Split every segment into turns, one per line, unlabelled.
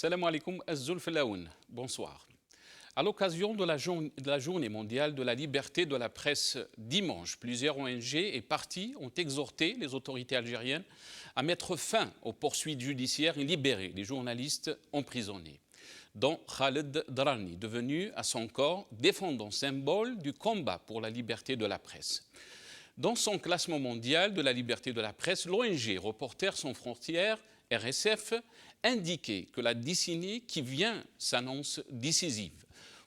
Salam alaikum az-Zulflaoun. Bonsoir. À l'occasion de la journée mondiale de la liberté de la presse dimanche, plusieurs ONG et partis ont exhorté les autorités algériennes à mettre fin aux poursuites judiciaires et libérer les journalistes emprisonnés, dont Khaled Drani, devenu à son corps défendant symbole du combat pour la liberté de la presse. Dans son classement mondial de la liberté de la presse, l'ONG Reporters sans frontières, RSF, indiquait que la décennie qui vient s'annonce décisive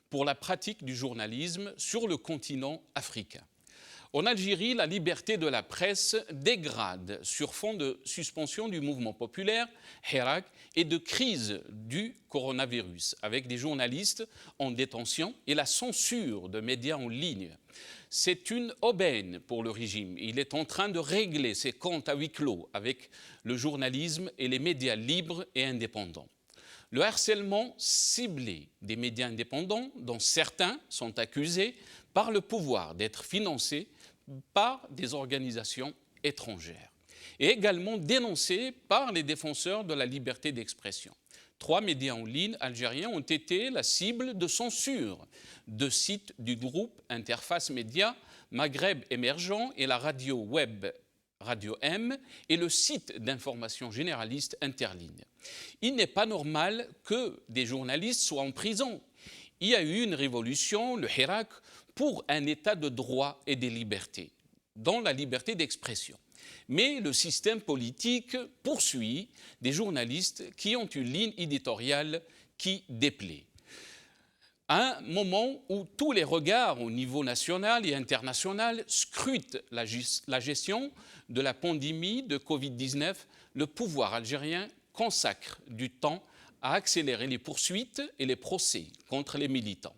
pour la pratique du journalisme sur le continent africain. En Algérie, la liberté de la presse dégrade sur fond de suspension du mouvement populaire, Hirak, et de crise du coronavirus, avec des journalistes en détention et la censure de médias en ligne. C'est une aubaine pour le régime. Il est en train de régler ses comptes à huis clos avec le journalisme et les médias libres et indépendants. Le harcèlement ciblé des médias indépendants, dont certains sont accusés par le pouvoir d'être financés par des organisations étrangères, et également dénoncé par les défenseurs de la liberté d'expression. 3 médias en ligne algériens ont été la cible de censure de sites du groupe Interface Média, Maghreb Émergent et la radio web Radio M et le site d'information généraliste Interligne. Il n'est pas normal que des journalistes soient en prison. Il y a eu une révolution, le Hirak, pour un état de droit et des libertés, dont la liberté d'expression. Mais le système politique poursuit des journalistes qui ont une ligne éditoriale qui déplaît. À un moment où tous les regards au niveau national et international scrutent la gestion de la pandémie de Covid-19, le pouvoir algérien consacre du temps à accélérer les poursuites et les procès contre les militants.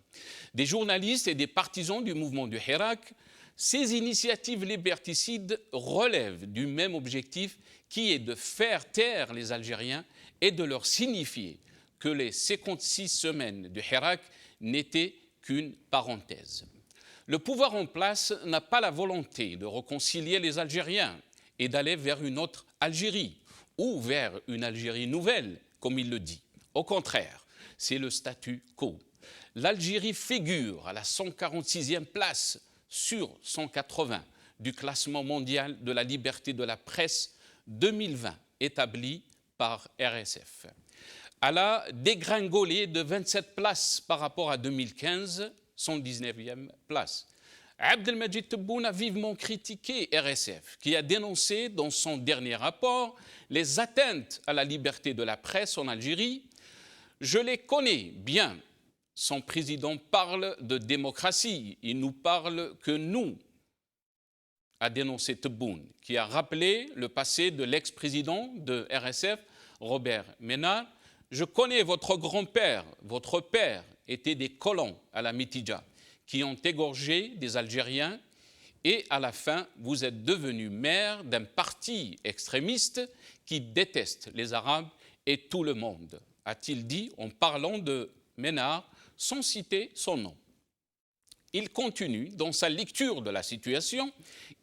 Des journalistes et des partisans du mouvement du Hirak, ces initiatives liberticides relèvent du même objectif qui est de faire taire les Algériens et de leur signifier que les 56 semaines du Hirak n'étaient qu'une parenthèse. Le pouvoir en place n'a pas la volonté de réconcilier les Algériens et d'aller vers une autre Algérie ou vers une Algérie nouvelle, comme il le dit. Au contraire, c'est le statu quo. L'Algérie figure à la 146e place sur 180 du classement mondial de la liberté de la presse 2020 établi par RSF. Elle a dégringolé de 27 places par rapport à 2015, 119e place. Abdelmajid Tebboune a vivement critiqué RSF, qui a dénoncé dans son dernier rapport les atteintes à la liberté de la presse en Algérie. Je les connais bien. Son président parle de démocratie. Il nous parle que nous, a dénoncé Tebboune, qui a rappelé le passé de l'ex-président de RSF, Robert Ménard. Je connais votre grand-père, votre père était des colons à la Mitidja qui ont égorgé des Algériens et à la fin, vous êtes devenu maire d'un parti extrémiste qui déteste les Arabes et tout le monde, a-t-il dit en parlant de Ménard sans citer son nom. Il continue dans sa lecture de la situation.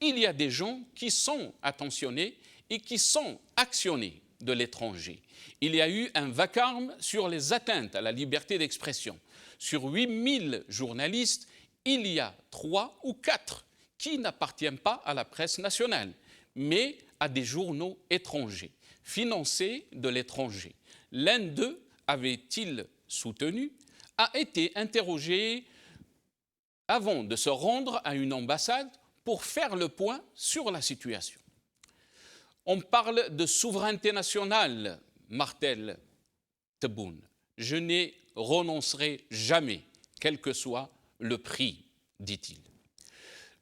Il y a des gens qui sont attentionnés et qui sont actionnés de l'étranger. Il y a eu un vacarme sur les atteintes à la liberté d'expression. Sur 8000 journalistes, il y a 3 ou 4 qui n'appartiennent pas à la presse nationale, mais à des journaux étrangers, financés de l'étranger. L'un d'eux, avait-il soutenu, a été interrogé avant de se rendre à une ambassade pour faire le point sur la situation. On parle de souveraineté nationale, martèle Tebboune. Je n'y renoncerai jamais, quel que soit le prix, dit-il.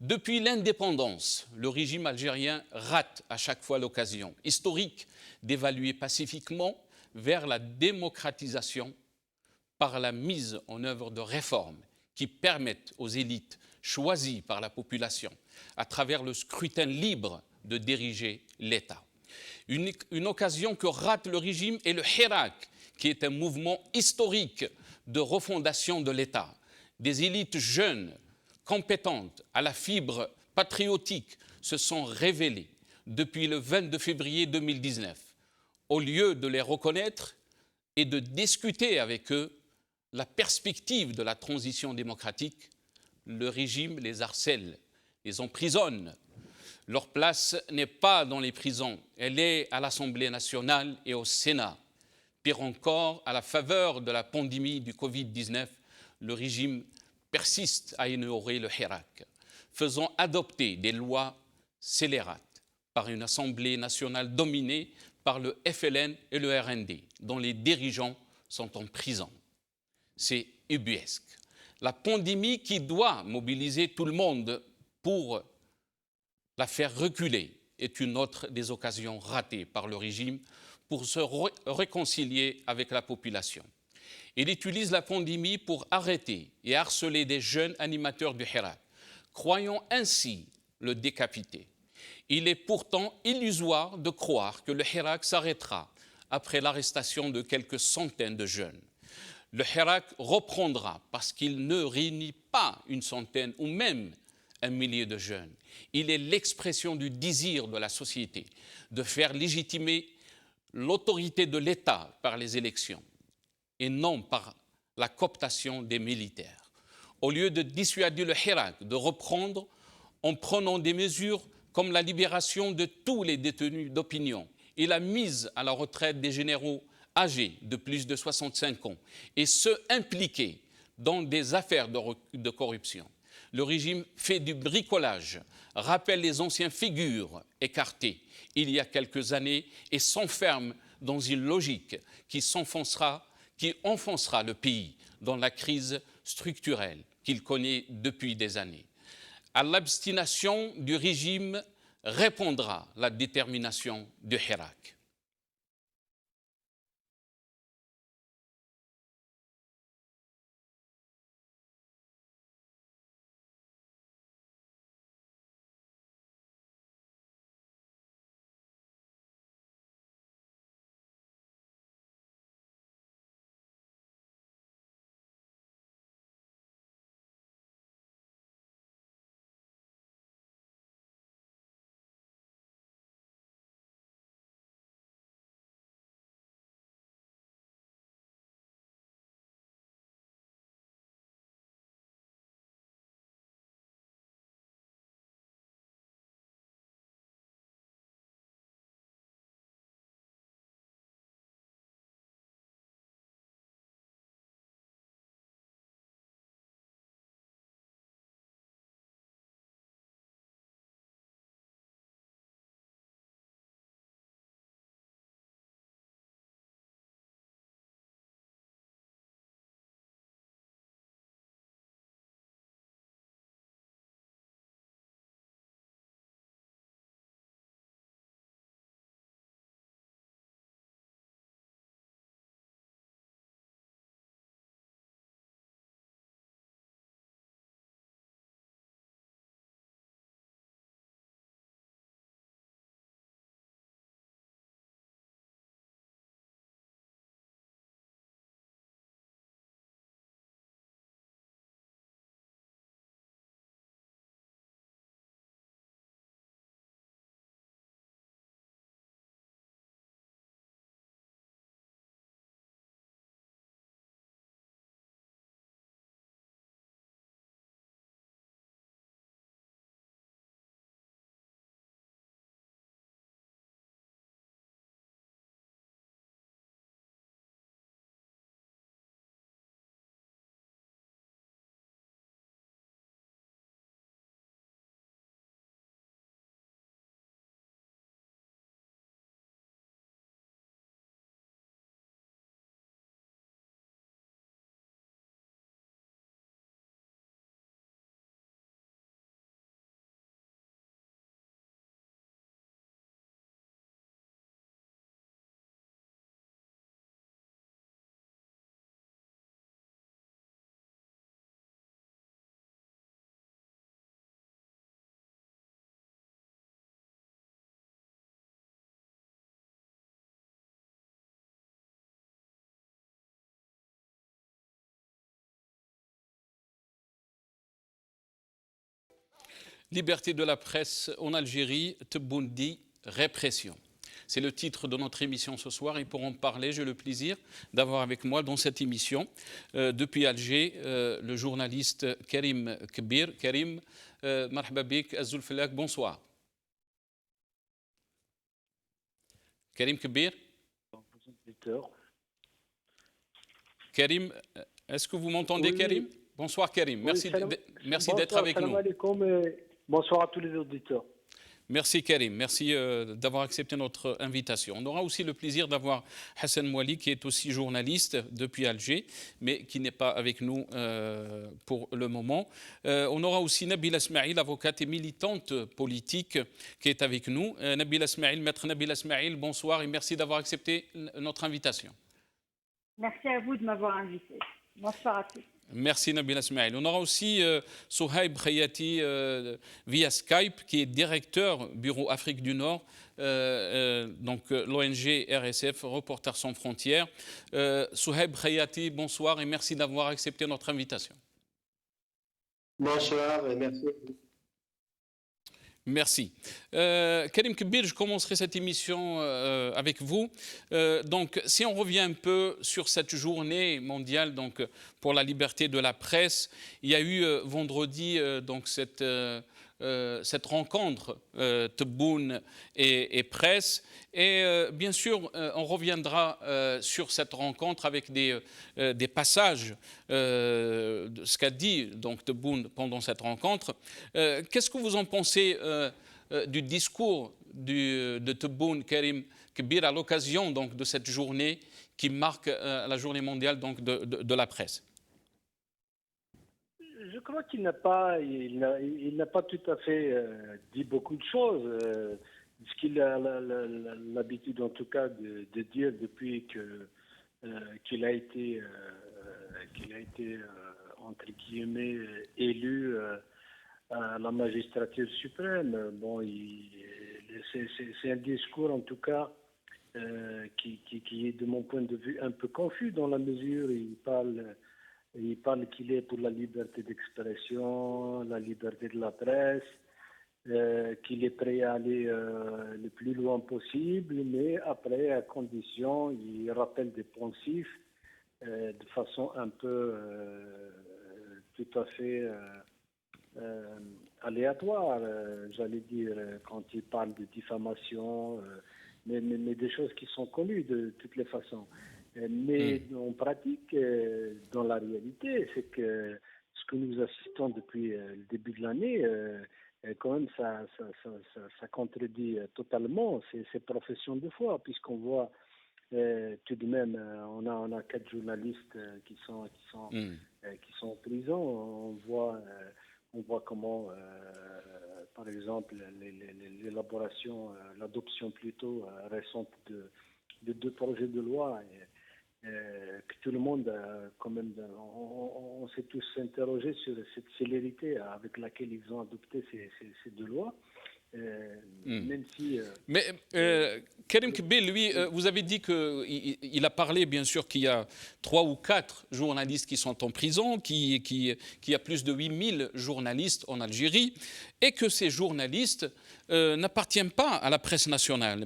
Depuis l'indépendance, le régime algérien rate à chaque fois l'occasion historique d'évaluer pacifiquement vers la démocratisation par la mise en œuvre de réformes qui permettent aux élites choisies par la population, à travers le scrutin libre, de diriger l'État. Une occasion que rate le régime est le Hirak, qui est un mouvement historique de refondation de l'État. Des élites jeunes, compétentes, à la fibre patriotique, se sont révélées depuis le 22 février 2019. Au lieu de les reconnaître et de discuter avec eux la perspective de la transition démocratique, le régime les harcèle, les emprisonne. Leur place n'est pas dans les prisons, elle est à l'Assemblée nationale et au Sénat. Pire encore, à la faveur de la pandémie du Covid-19, le régime persiste à ignorer le Hirak, faisant adopter des lois scélérates par une Assemblée nationale dominée par le FLN et le RND, dont les dirigeants sont en prison. C'est ubuesque. La pandémie qui doit mobiliser tout le monde pour la faire reculer est une autre des occasions ratées par le régime pour se réconcilier avec la population. Il utilise la pandémie pour arrêter et harceler des jeunes animateurs du Hirak, croyant ainsi le décapiter. Il est pourtant illusoire de croire que le Hirak s'arrêtera après l'arrestation de quelques centaines de jeunes. Le Hirak reprendra parce qu'il ne réunit pas une centaine ou même un millier de jeunes. Il est l'expression du désir de la société de faire légitimer l'autorité de l'État par les élections et non par la cooptation des militaires. Au lieu de dissuader le Hirak de reprendre en prenant des mesures comme la libération de tous les détenus d'opinion et la mise à la retraite des généraux âgés de plus de 65 ans et ceux impliqués dans des affaires de corruption. Le régime fait du bricolage, rappelle les anciennes figures écartées il y a quelques années et s'enferme dans une logique qui enfoncera le pays dans la crise structurelle qu'il connaît depuis des années. À l'obstination du régime répondra la détermination du Hirak. Liberté de la presse en Algérie, Tebboune dit répression. C'est le titre de notre émission ce soir. Et pour en parler, j'ai le plaisir d'avoir avec moi dans cette émission, depuis Alger, le journaliste Karim Kbir. Karim, marhaba bik, Azul Felak, bonsoir. Karim Kbir. Karim, est-ce que vous m'entendez,
oui,
Karim? Bonsoir, Karim. Merci, merci d'être avec nous.
Bonsoir à tous les auditeurs.
Merci, Karim. Merci d'avoir accepté notre invitation. On aura aussi le plaisir d'avoir Hassan Mouali, qui est aussi journaliste depuis Alger, mais qui n'est pas avec nous pour le moment. On aura aussi Nabila Ismail, avocate et militante politique, qui est avec nous. Nabila Ismail, maître Nabila Ismail, bonsoir et merci d'avoir accepté notre invitation.
Merci à vous de m'avoir invité. Bonsoir à tous.
Merci Nabila Ismail. On aura aussi Souhaib Khayati via Skype, qui est directeur Bureau Afrique du Nord, donc l'ONG RSF, Reporters sans frontières. Souhaib Khayati, bonsoir et merci d'avoir accepté notre invitation.
Bonsoir et merci.
Merci. Karim Kbir, je commencerai cette émission avec vous. Donc, si on revient un peu sur cette journée mondiale donc, pour la liberté de la presse, il y a eu vendredi donc, cette rencontre Tebboune et presse. Et bien sûr, on reviendra sur cette rencontre avec des passages de ce qu'a dit donc, Tebboune pendant cette rencontre. Qu'est-ce que vous en pensez du discours de Tebboune, Karim Kbir, à l'occasion donc, de cette journée qui marque la journée mondiale donc, de la presse?
Je crois qu'il n'a pas tout à fait dit beaucoup de choses. Ce qu'il a l'habitude, en tout cas, de dire depuis qu'il a été entre guillemets élu à la magistrature suprême. Bon, c'est un discours, en tout cas, qui est, de mon point de vue, un peu confus dans la mesure où il parle qu'il est pour la liberté d'expression, la liberté de la presse, qu'il est prêt à aller le plus loin possible, mais après, à condition, il rappelle des poncifs de façon un peu tout à fait aléatoire, j'allais dire, quand il parle de diffamation, mais des choses qui sont connues de toutes les façons. Mais en pratique, dans la réalité, c'est que ce que nous assistons depuis le début de l'année, quand même, ça contredit totalement ces professions de foi, puisqu'on voit tout de même, on a 4 journalistes qui sont en prison. On voit comment, par exemple, l'élaboration, l'adoption plutôt récente de 2 projets de loi. Que tout le monde, quand même, on s'est tous interrogés sur cette célérité avec laquelle ils ont adopté ces 2 lois. Même si,
mais Karim Kbir, lui, vous avez dit qu'il a parlé, bien sûr, qu'il y a 3 ou 4 journalistes qui sont en prison, qu'il y a plus de 8000 journalistes en Algérie, et que ces journalistes n'appartiennent pas à la presse nationale.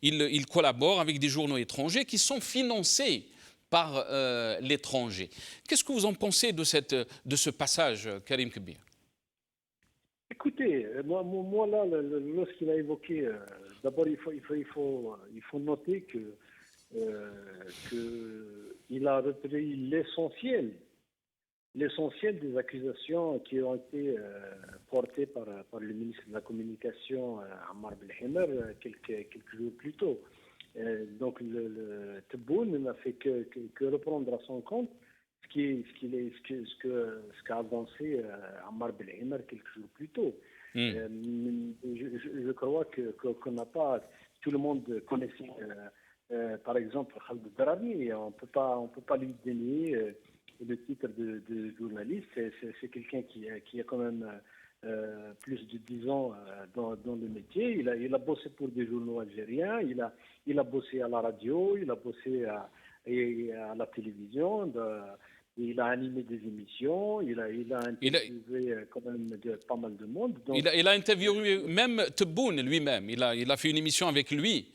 Ils collaborent avec des journaux étrangers qui sont financés par l'étranger. Qu'est-ce que vous en pensez de ce passage, Karim Kbir?
Écoutez, moi là, lorsqu'il a évoqué, d'abord il faut noter qu'il a repris l'essentiel des accusations qui ont été portées par le ministre de la Communication, Ammar Belhimer, quelques jours plus tôt. Donc le Tebboune n'a fait que reprendre à son compte ce qu'a avancé Ammar Belhimer quelques jours plus tôt. Je crois qu'on n'a pas, tout le monde connaissait par exemple Khaled Darani, on peut pas lui dénier le titre de journaliste. C'est quelqu'un qui a quand même plus de 10 ans dans le métier. Il a bossé pour des journaux algériens, il a bossé à la radio, il a bossé à la télévision. Il a animé des émissions, il a
Il a,
interviewé quand même pas mal de monde. Donc,
il a interviewé même Tebboune lui-même. Il a fait une émission avec lui.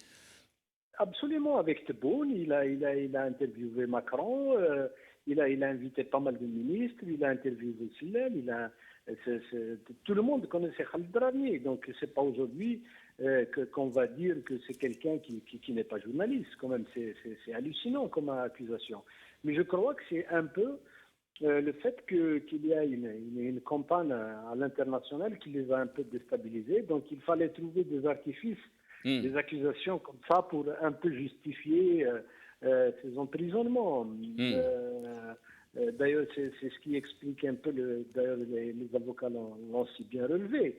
absolument, avec Tebboune, il a interviewé Macron, il a invité pas mal de ministres, il a interviewé Sillem, tout le monde connaissait Khalid Drarni, donc c'est pas aujourd'hui qu'on va dire que c'est quelqu'un qui n'est pas journaliste, quand même, c'est hallucinant comme accusation. Mais je crois que c'est un peu le fait qu'il y a une campagne à l'international qui les a un peu déstabilisés, donc il fallait trouver des artifices, des accusations comme ça pour un peu justifier ces emprisonnements. D'ailleurs, c'est ce qui explique un peu, d'ailleurs les avocats l'ont si bien relevé.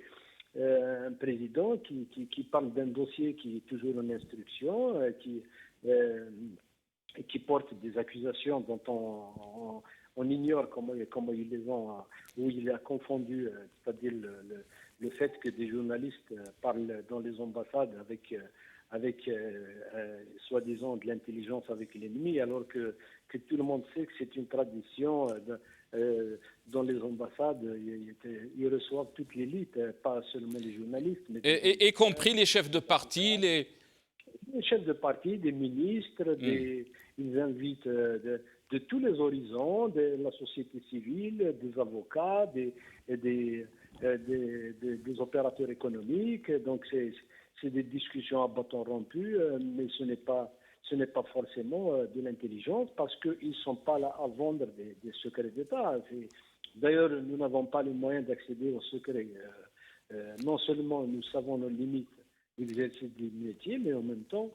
Un président qui parle d'un dossier qui est toujours en instruction, qui porte des accusations dont on ignore comment ils les ont, où il a confondu, c'est-à-dire le fait que des journalistes parlent dans les ambassades avec soi-disant de l'intelligence avec l'ennemi, alors que tout le monde sait que c'est une tradition dans les ambassades, ils reçoivent toute l'élite, pas seulement les journalistes. Mais
Y compris les chefs de parti,
les chefs de parti, des ministres, ils invitent de tous les horizons, de la société civile, des avocats, des opérateurs économiques. Donc c'est des discussions à bâton rompu, mais ce n'est pas forcément de l'intelligence parce qu'ils ne sont pas là à vendre des secrets d'État. D'ailleurs, nous n'avons pas les moyens d'accéder aux secrets. Non seulement nous savons nos limites d'exercice du métier, mais en même temps,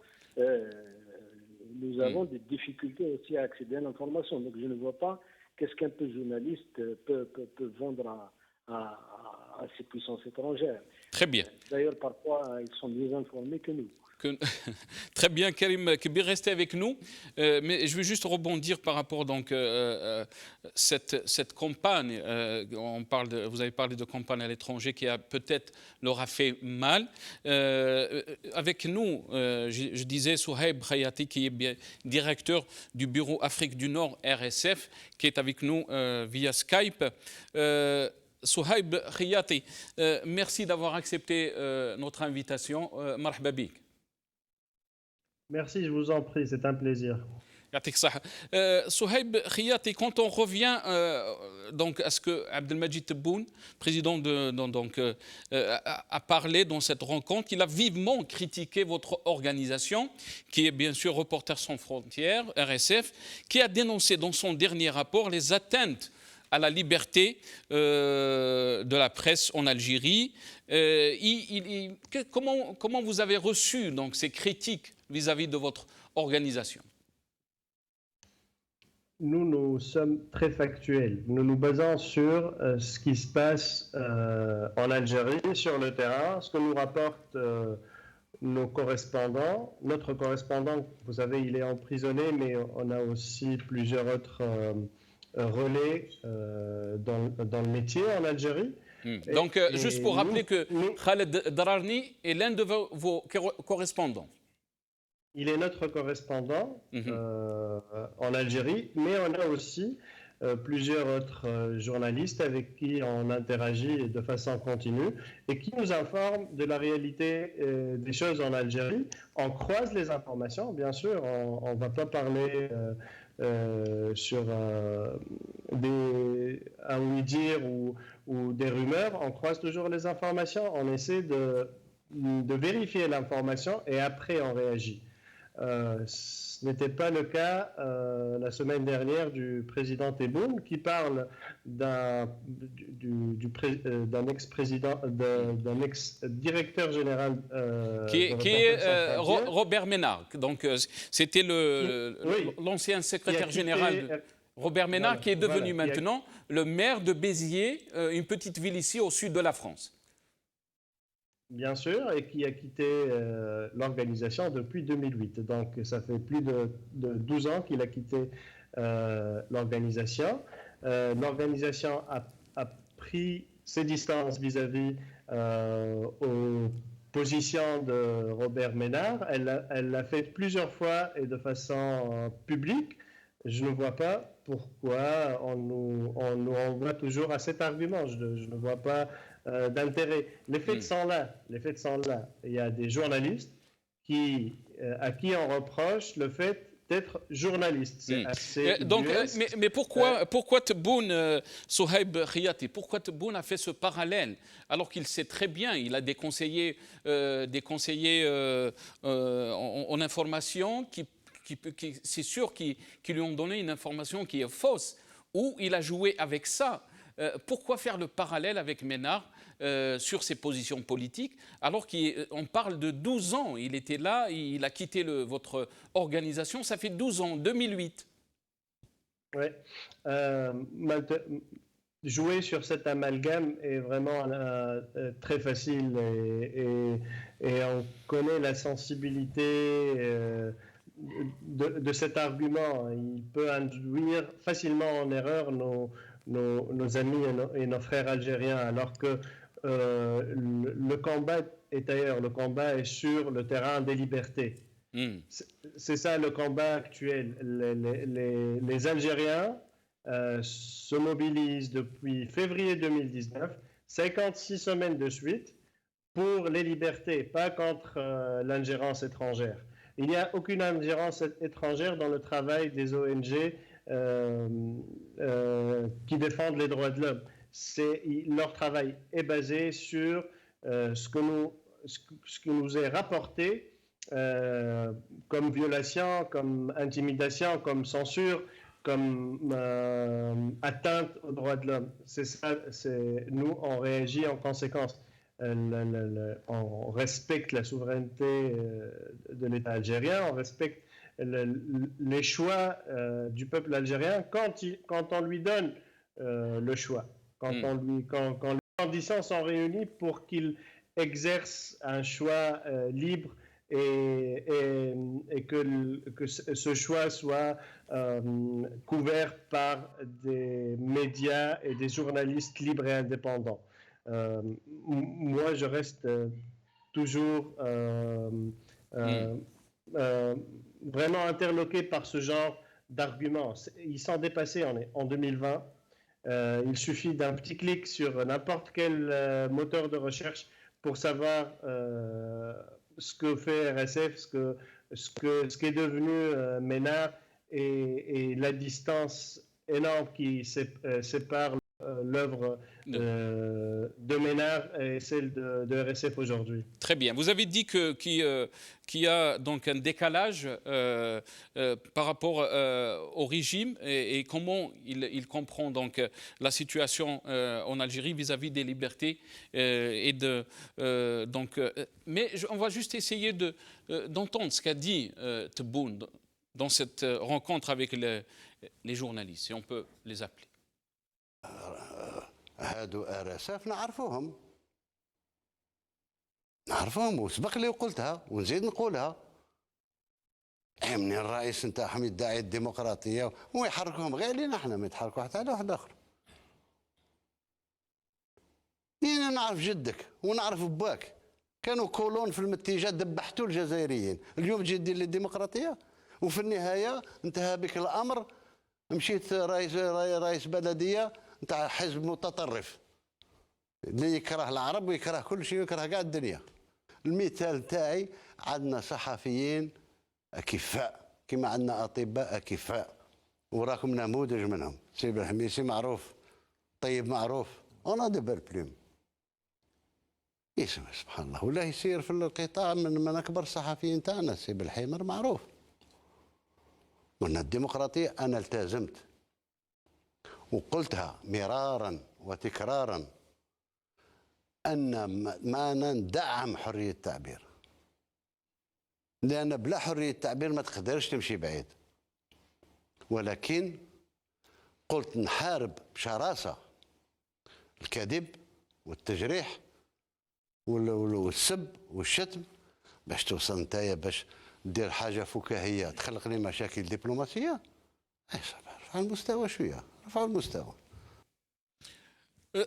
nous avons des difficultés aussi à accéder à l'information. Donc je ne vois pas qu'est-ce qu'un peu journaliste peut vendre à ces puissances étrangères.
Très bien.
D'ailleurs, parfois, ils sont mieux informés que nous.
Très bien, Karim Kebir, restez avec nous. Mais je vais juste rebondir par rapport donc cette campagne. Vous avez parlé de campagne à l'étranger qui a peut-être leur a fait mal. Avec nous, je disais Souhaib Khayati, qui est bien directeur du bureau Afrique du Nord RSF, qui est avec nous via Skype. Souhaib Khayati, merci d'avoir accepté notre invitation. Marhaba bik.
Merci, je vous en prie, c'est un plaisir.
Souhaib Khayati, quand on revient donc à ce que Abdelmajid Tebboune, président a parlé dans cette rencontre, il a vivement critiqué votre organisation, qui est bien sûr Reporters sans frontières, RSF, qui a dénoncé dans son dernier rapport les atteintes à la liberté de la presse en Algérie. Comment vous avez reçu donc, ces critiques vis-à-vis de votre organisation?
Nous sommes très factuels. Nous nous basons sur ce qui se passe en Algérie, sur le terrain, ce que nous rapportent nos correspondants. Notre correspondant, vous savez, il est emprisonné, mais on a aussi plusieurs autres relais dans le métier en Algérie.
Donc, juste pour rappeler que Khalid Drarni est l'un de vos correspondants.
Il est notre correspondant en Algérie, mais on a aussi plusieurs autres journalistes avec qui on interagit de façon continue et qui nous informent de la réalité des choses en Algérie. On croise les informations, bien sûr, on ne va pas parler sur un oui-dire ou des rumeurs, on croise toujours les informations, on essaie de vérifier l'information et après on réagit. Ce n'était pas le cas la semaine dernière du président Tebboune qui parle d'un ex-président, d'un ex-directeur général
qui est Robert Ménard. Donc c'était l'ancien secrétaire général Robert Ménard qui est devenu maintenant le maire de Béziers, une petite ville ici au sud de la France.
Bien sûr, et qui a quitté l'organisation depuis 2008. Donc, ça fait plus de 12 ans qu'il a quitté l'organisation. L'organisation a pris ses distances vis-à-vis aux positions de Robert Ménard. Elle l'a fait plusieurs fois et de façon publique. je ne vois pas pourquoi on nous renvoie toujours à cet argument. Je ne vois pas d'intérêt. Les faits sont là. Les faits sont là. Il y a des journalistes à qui on reproche le fait d'être journaliste. C'est assez
donc, mais pourquoi Tebboune, Souhaib Khiati, pourquoi Tebboune a fait ce parallèle alors qu'il sait très bien, il a des conseillers en information c'est sûr qui lui ont donné une information qui est fausse, ou il a joué avec ça. Pourquoi faire le parallèle avec Ménard sur ses positions politiques, alors qu'on parle de 12 ans, il était là, il a quitté votre organisation, ça fait 12 ans, 2008.
Oui. Jouer sur cet amalgame est vraiment très facile et on connaît la sensibilité de cet argument. Il peut induire facilement en erreur nos amis et nos frères algériens, alors que le combat est ailleurs. Le combat est sur le terrain des libertés. C'est ça le combat actuel. Les Algériens se mobilisent depuis février 2019, 56 semaines de suite, pour les libertés, pas contre l'ingérence étrangère. Il n'y a aucune ingérence étrangère dans le travail des ONG qui défendent les droits de l'homme. Leur travail est basé sur ce qui nous est rapporté comme violation, comme intimidation, comme censure, comme atteinte aux droits de l'homme. C'est ça, nous, on réagit en conséquence. On respecte la souveraineté de l'État algérien, on respecte les choix du peuple algérien quand on lui donne le choix, quand les conditions sont réunies pour qu'il exerce un choix libre et que ce choix soit couvert par des médias et des journalistes libres et indépendants. Moi, je reste toujours vraiment interloqué par ce genre d'arguments. Ils sont dépassés en 2020. Il suffit d'un petit clic sur n'importe quel moteur de recherche pour savoir ce que fait RSF, ce qu'est devenu Ménard et la distance énorme qui sépare l'œuvre de Ménard et celle de RSF aujourd'hui.
Très bien. Vous avez dit qu'il y a donc un décalage par rapport au régime et comment il comprend donc la situation en Algérie vis-à-vis des libertés mais on va juste essayer d'entendre ce qu'a dit Tebboune dans cette rencontre avec les journalistes, si on peut les appeler.
هادو RSF نعرفوهم وسبق لي وقلتها ونزيد نقولها. منين الرئيس نتاعهم يدعي الديمقراطيه ويحركوهم غير لينا احنا ما يتحركوا حتى على واحد اخر. انا نعرف جدك ونعرف باك كانوا كولون في المتيجه دبحتوا الجزائريين، اليوم تجي دير لي الديمقراطيه وفي النهايه انتهى بك الامر مشيت رئيس بلديه نتاع حزب متطرف اللي يكره العرب ويكره كل شيء ويكره كاع الدنيا. المثال تاعي عندنا صحفيين اكفاء كما عندنا اطباء اكفاء وراكم نموذج منهم. سي بالحميسي معروف، طيب معروف، انا دو بير بلوم يسمع سبحان الله ولا يسير في القطاع من اكبر الصحفيين تاعنا. سي بالحمر معروف. وان الديمقراطيه انا التزمت وقلتها مرارا وتكرارا أن ما ندعم حرية التعبير، لأن بلا حرية التعبير ما تقدرش تمشي بعيد. ولكن قلت نحارب بشراسة الكذب والتجريح والسب والشتم باش توصل نتايا باش دير حاجة فكاهية تخلق لي مشاكل دبلوماسية. رفع المستوى شوية، رفع المستوى.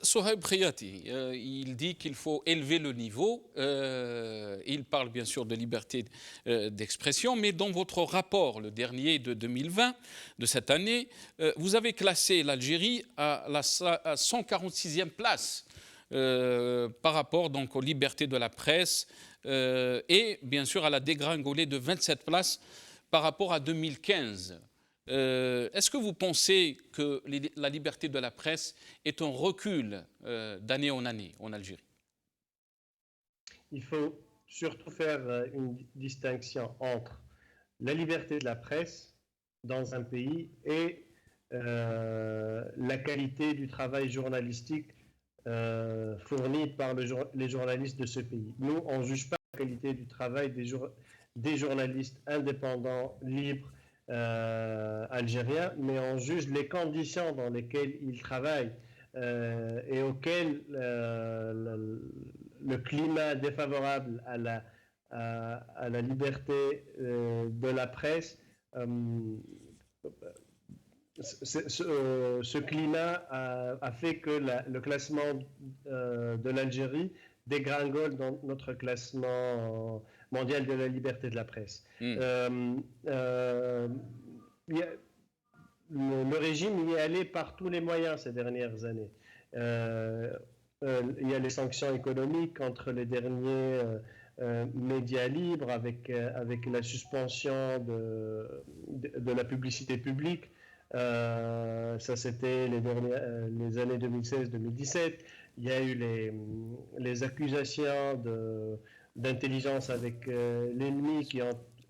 Souhaib Khayati, il dit qu'il faut élever le niveau. Il parle bien sûr de liberté d'expression, mais dans votre rapport, le dernier de 2020, de cette année, vous avez classé l'Algérie à la 146e place par rapport donc aux libertés de la presse et bien sûr à la dégringolée de 27 places par rapport à 2015. Est-ce que vous pensez que la liberté de la presse est un recul d'année en année en Algérie?
Il faut surtout faire une distinction entre la liberté de la presse dans un pays et la qualité du travail journalistique fourni par les journalistes de ce pays. Nous, on ne juge pas la qualité du travail des journalistes indépendants, libres, algériens, mais on juge les conditions dans lesquelles ils travaillent et auxquelles le climat défavorable à la liberté de la presse, ce climat a fait que le classement de l'Algérie dégringole dans notre classement mondial de la liberté de la presse. Le régime y est allé par tous les moyens ces dernières années. Il y a les sanctions économiques contre les derniers médias libres avec la suspension de la publicité publique. Ça, c'était les années 2016-2017. Il y a eu les accusations d'intelligence avec l'ennemi,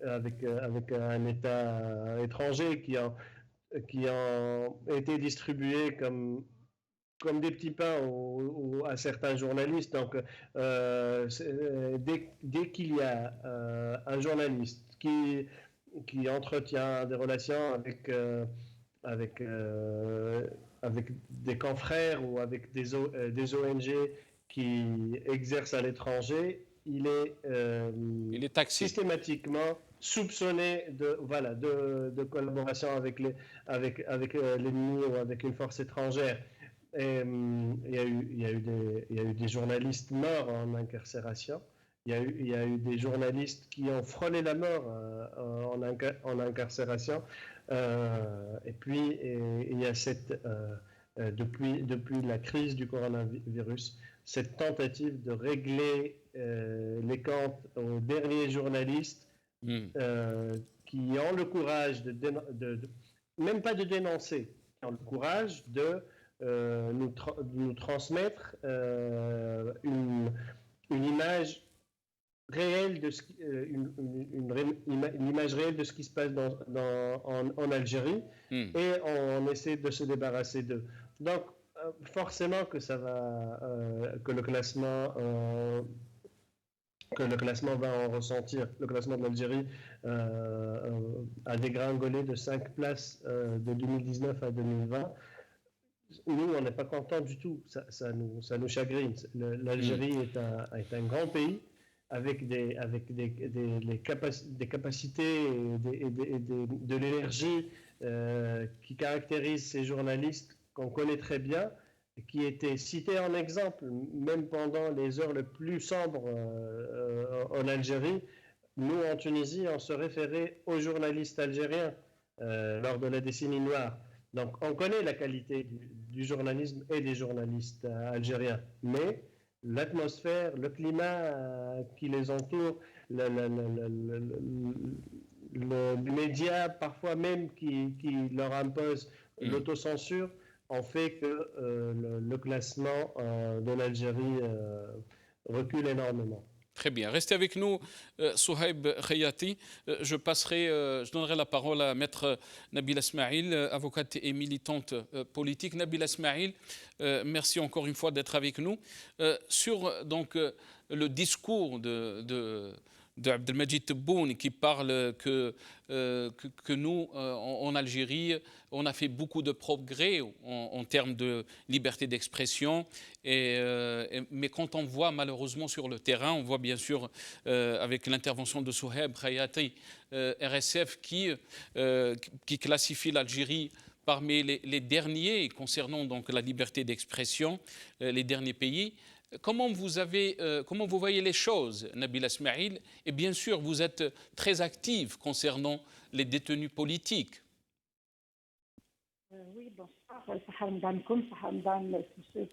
avec un État étranger qui ont été distribués comme des petits pains à certains journalistes. Donc, dès qu'il y a un journaliste qui entretient des relations avec des confrères ou avec des ONG qui exercent à l'étranger, il est
taxé
systématiquement soupçonné de collaboration avec l'ennemi ou avec une force étrangère. Et, il y a eu des journalistes morts en incarcération. Il y a eu des journalistes qui ont frôlé la mort en incarcération. Et puis, il y a depuis la crise du coronavirus, cette tentative de régler les comptes aux derniers journalistes qui ont le courage même pas de dénoncer, qui ont le courage de nous transmettre une image réelle une image réelle de ce qui se passe en Algérie, et on essaie de se débarrasser d'eux. Donc forcément que ça va que le classement va en ressentir. Le classement de l'Algérie a dégringolé de 5 places de 2019 à 2020. Nous, on n'est pas contents du tout. Ça nous chagrine. L'Algérie est un grand pays avec des capacités et de l'énergie qui caractérisent ces journalistes qu'on connaît très bien, et qui étaient cités en exemple, même pendant les heures les plus sombres en Algérie. Nous, en Tunisie, on se référait aux journalistes algériens lors de la décennie noire. Donc, on connaît la qualité du journalisme et des journalistes algériens, mais l'atmosphère, le climat qui les entoure, les médias parfois même qui leur imposent l'autocensure, ont fait que le classement de l'Algérie recule énormément.
Très bien. Restez avec nous, Souhaib Khayati. Je donnerai la parole à Maître Nabila Smaïl, avocate et militante politique. Nabila Smaïl, merci encore une fois d'être avec nous. Sur donc, le discours de Abdelmadjid Tebboune, qui parle que nous, en Algérie, on a fait beaucoup de progrès en termes de liberté d'expression. Mais quand on voit malheureusement sur le terrain, on voit bien sûr avec l'intervention de Souhaib Khayati, RSF, qui classifie l'Algérie parmi les derniers concernant donc la liberté d'expression, les derniers pays. Comment vous voyez les choses, Nabila Ismail? Et bien sûr, vous êtes très active concernant les détenus politiques.
Oui, bonsoir. Sahamadamkoum, Sahamadam, tous ceux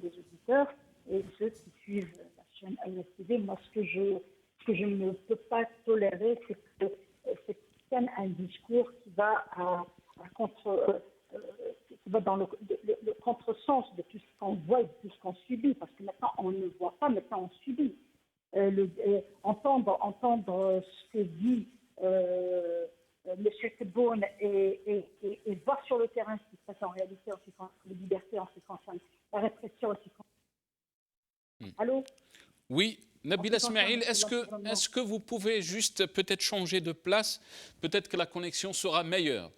des auditeurs et ceux qui suivent la chaîne Al-TV. Moi, ce que je ne peux pas tolérer, c'est que c'est un discours qui va qui va dans le contresens de tout ce qu'on voit et de tout ce qu'on subit, parce que maintenant on ne voit pas, maintenant on subit. Entendre ce que dit M. Tebboune et voir sur le terrain ce qui se passe en réalité en ce qui concerne les libertés, en ce qui concerne la répression, en ce qui concerne... Allô?
Oui, Nabila Ismail, est-ce que vous pouvez juste peut-être changer de place? Peut-être que la connexion sera meilleure.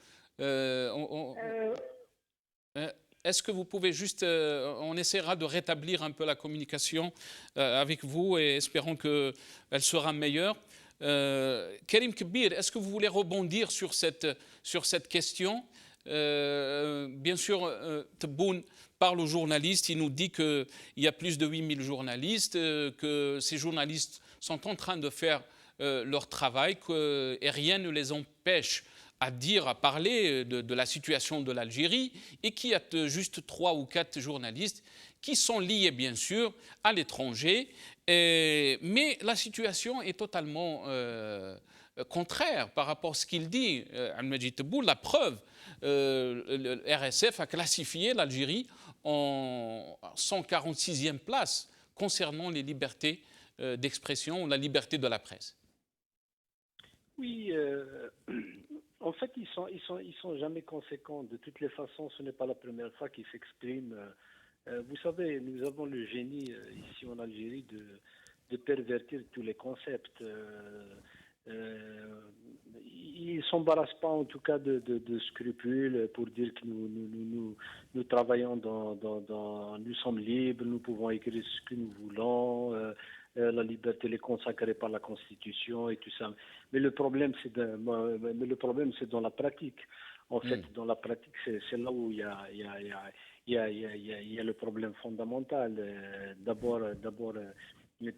Est-ce que vous pouvez juste... on essaiera de rétablir un peu la communication avec vous et espérons qu'elle sera meilleure. Karim Kbir, est-ce que vous voulez rebondir sur cette question? Bien sûr, Tebboune parle aux journalistes, il nous dit qu'il y a plus de 8000 journalistes, que ces journalistes sont en train de faire leur travail et rien ne les empêche à parler de la situation de l'Algérie, et qu'il y a juste 3 ou 4 journalistes qui sont liés bien sûr à l'étranger, mais la situation est totalement contraire par rapport à ce qu'il dit. Al-Majid Tebboune, la preuve, le RSF a classifié l'Algérie en 146e place concernant les libertés d'expression, la liberté de la presse.
Oui, en fait, ils sont jamais conséquents. De toutes les façons, ce n'est pas la première fois qu'ils s'expriment. Vous savez, nous avons le génie ici en Algérie de pervertir tous les concepts. Ils ne s'embarrassent pas en tout cas de scrupules pour dire que nous travaillons nous sommes libres, nous pouvons écrire ce que nous voulons, la liberté est consacrée par la Constitution et tout ça. Mais le problème c'est dans la pratique. En fait, dans la pratique, c'est là où il y a le problème fondamental. D'abord,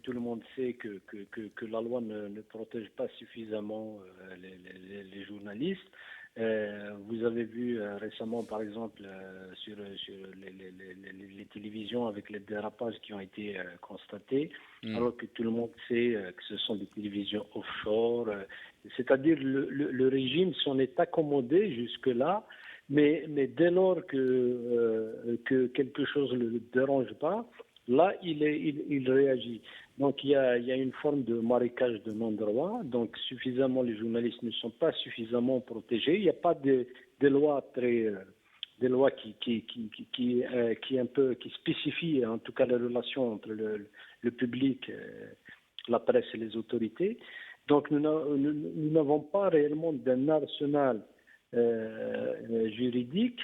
tout le monde sait que la loi ne protège pas suffisamment les journalistes. Vous avez vu récemment, par exemple, sur les télévisions avec les dérapages qui ont été constatés, alors que tout le monde sait que ce sont des télévisions offshore. C'est-à-dire le régime s'en est accommodé jusque-là, mais dès lors que quelque chose ne le dérange pas, là, il réagit. Donc, il y a une forme de marécage de non-droit. Donc, les journalistes ne sont pas suffisamment protégés. Il n'y a pas des lois qui spécifient, en tout cas, les relations entre le public, la presse et les autorités. Donc, nous n'avons pas réellement d'un arsenal juridique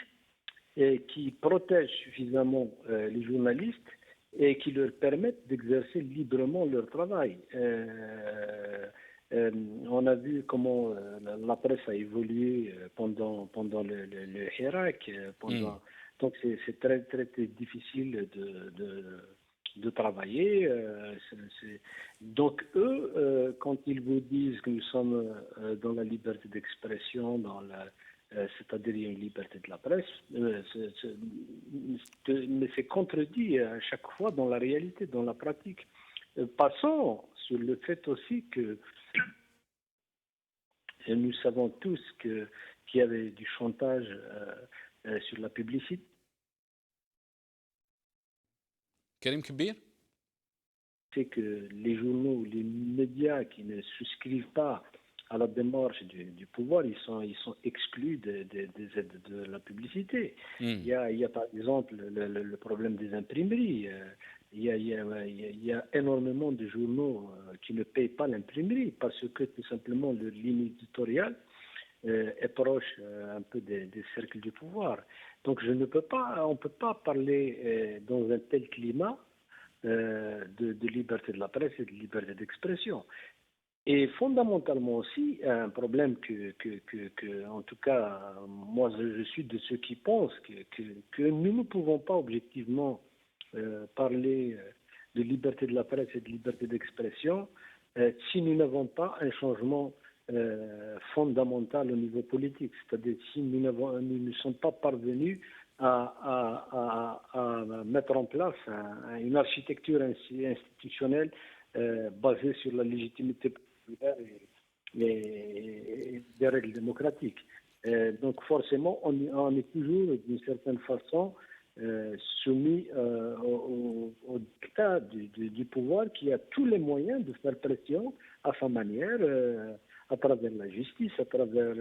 qui protège suffisamment les journalistes et qui leur permettent d'exercer librement leur travail. On a vu comment la presse a évolué pendant le Hirak. Donc c'est très, très, très difficile de travailler. Donc eux, quand ils vous disent que nous sommes dans la liberté d'expression, c'est-à-dire il y a une liberté de la presse, mais c'est contredit à chaque fois dans la réalité, dans la pratique. Passons sur le fait aussi que nous savons tous qu'il y avait du chantage sur la publicité.
Karim Kbir?
C'est que les journaux, les médias qui ne souscrivent pas à la démarche du pouvoir, ils sont exclus des aides de la publicité. Il y a par exemple le problème des imprimeries. Il y a énormément de journaux qui ne payent pas l'imprimerie parce que tout simplement leur ligne éditoriale est proche un peu des cercles du pouvoir. Donc on ne peut pas parler dans un tel climat de liberté de la presse et de liberté d'expression. Et fondamentalement aussi, un problème en tout cas, moi je suis de ceux qui pensent que nous ne pouvons pas objectivement parler de liberté de la presse et de liberté d'expression si nous n'avons pas un changement fondamental au niveau politique. C'est-à-dire si nous ne sommes pas parvenus à mettre en place une architecture institutionnelle basée sur la légitimité populaire et des règles démocratiques. Donc forcément, on est toujours d'une certaine façon soumis au dictat du pouvoir qui a tous les moyens de faire pression à sa manière, à travers la justice, à travers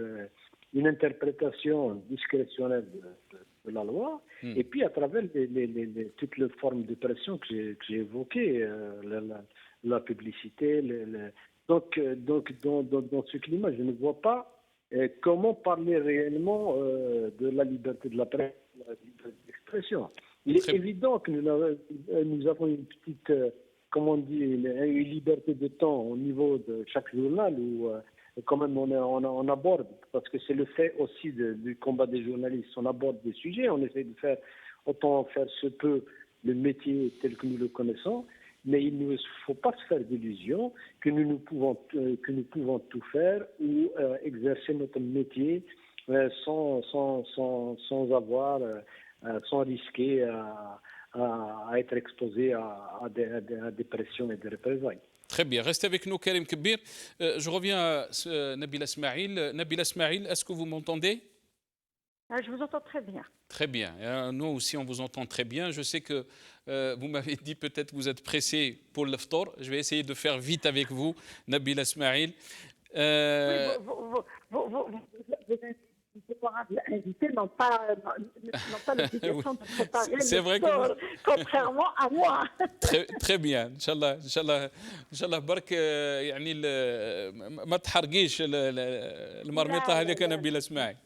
une interprétation discrétionnaire de la loi, et puis à travers toutes les formes de pression que j'ai évoquées, la publicité. Donc dans ce climat, je ne vois pas comment parler réellement de la liberté de la presse, de la liberté d'expression. Il est évident que nous avons une petite, comment on dit, une liberté de temps au niveau de chaque journal où quand même on aborde, parce que c'est le fait aussi du combat des journalistes, on aborde des sujets, on essaie de faire autant faire se peut le métier tel que nous le connaissons, mais il ne faut pas se faire d'illusions que nous pouvons tout faire ou exercer notre métier sans risquer à être exposé à des pressions et des représailles.
Très bien, restez avec nous Karim Kbir. Je reviens à Nabila Smaïl. Nabila Smaïl, est-ce que vous m'entendez?
Je vous entends très bien.
Très bien. Nous aussi, on vous entend très bien. Je sais que vous m'avez dit peut-être que vous êtes pressé pour le l'iftar. Je vais essayer de faire vite avec vous, Nabila Smaïl.
Oui, vos honorables invités n'ont pas l'obligation de préparer l'iftar, contrairement à moi.
très bien. Inch'Allah برك يعني ما تحرقيش المرمطه هذيك نبيله اسماعيل.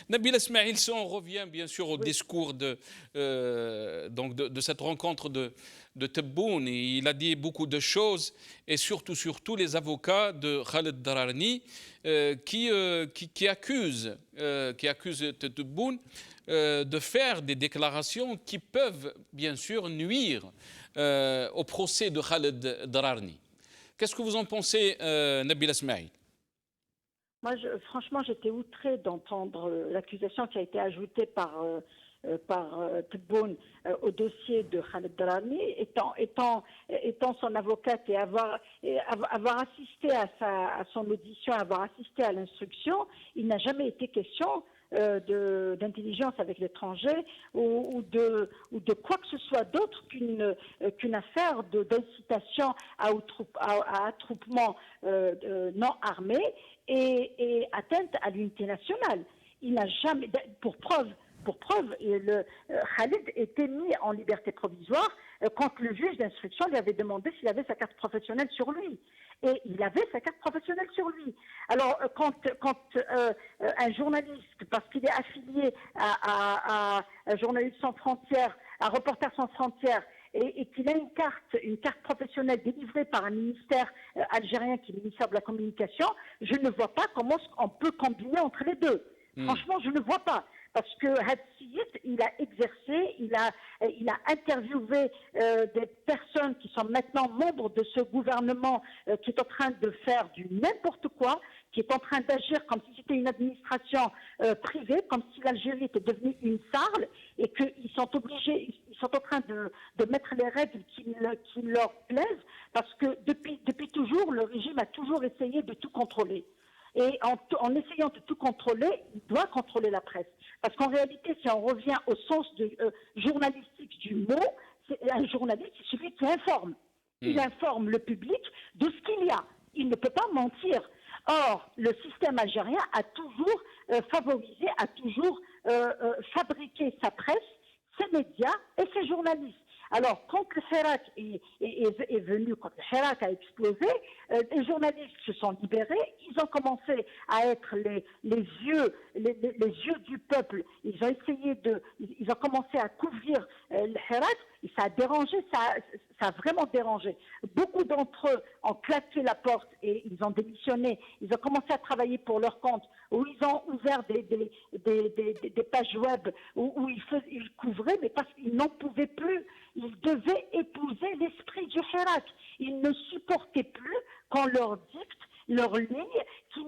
Nabila Smaïl, si on revient bien sûr au discours de cette rencontre de Tebboune, il a dit beaucoup de choses, et surtout les avocats de Khaled Dararni qui accusent Tebboune de faire des déclarations qui peuvent bien sûr nuire au procès de Khaled Dararni. Qu'est-ce que vous en pensez, Nabila Smaïl?
Moi, franchement, j'étais outrée d'entendre l'accusation qui a été ajoutée par Tebboune au dossier de Khaled Dararni, étant son avocate et avoir assisté à son audition, avoir assisté à l'instruction. Il n'a jamais été question d'intelligence avec l'étranger ou de quoi que ce soit d'autre qu'une affaire d'incitation à attroupement non armé et atteinte à l'unité nationale. Il n'a jamais, pour preuve, Khalid était mis en liberté provisoire quand le juge d'instruction lui avait demandé s'il avait sa carte professionnelle sur lui. Et il avait sa carte professionnelle sur lui. Alors, quand un journaliste, parce qu'il est affilié à Journalistes sans frontières, à Reporters sans frontières, et qu'il a une carte professionnelle délivrée par un ministère algérien qui est le ministère de la Communication, je ne vois pas comment on peut combiner entre les deux. Franchement, je ne vois pas. Parce que Hadsiyit, il a exercé, il a interviewé des personnes qui sont maintenant membres de ce gouvernement qui est en train de faire du n'importe quoi, qui est en train d'agir comme si c'était une administration privée, comme si l'Algérie était devenue une sarle et qu'ils sont obligés, ils sont en train de mettre les règles qui leur plaisent, parce que depuis toujours, le régime a toujours essayé de tout contrôler. Et en essayant de tout contrôler, il doit contrôler la presse. Parce qu'en réalité, si on revient au sens journalistique du mot, un journaliste, c'est celui qui informe. Il informe le public de ce qu'il y a. Il ne peut pas mentir. Or, le système algérien a toujours favorisé, a toujours fabriqué sa presse, ses médias et ses journalistes. Alors, quand le Hirak est venu, quand le Hirak a explosé, les journalistes se sont libérés, ils ont commencé à être les yeux du peuple, ils ont commencé à couvrir le Hirak, et ça a dérangé, ça a vraiment dérangé. Beaucoup d'entre eux ont claqué la porte et ils ont démissionné. Ils ont commencé à travailler pour leur compte, où ils ont ouvert des pages web où ils couvraient, mais parce qu'ils n'en pouvaient plus. Ils devaient épouser l'esprit du Hirak. Ils ne supportaient plus qu'on leur dicte leur ligne qui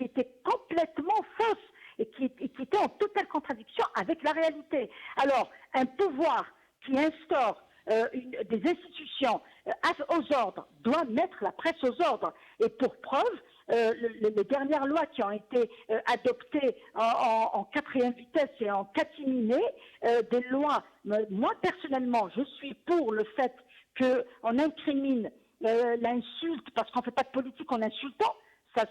était complètement fausse et qui était en totale contradiction avec la réalité. Alors, un pouvoir qui instaure des institutions aux ordres doit mettre la presse aux ordres. Et pour preuve, les dernières lois qui ont été adoptées en quatrième vitesse et en catimini, des lois, moi personnellement, je suis pour le fait qu'on incrimine l'insulte, parce qu'on ne fait pas de politique en insultant. Ça,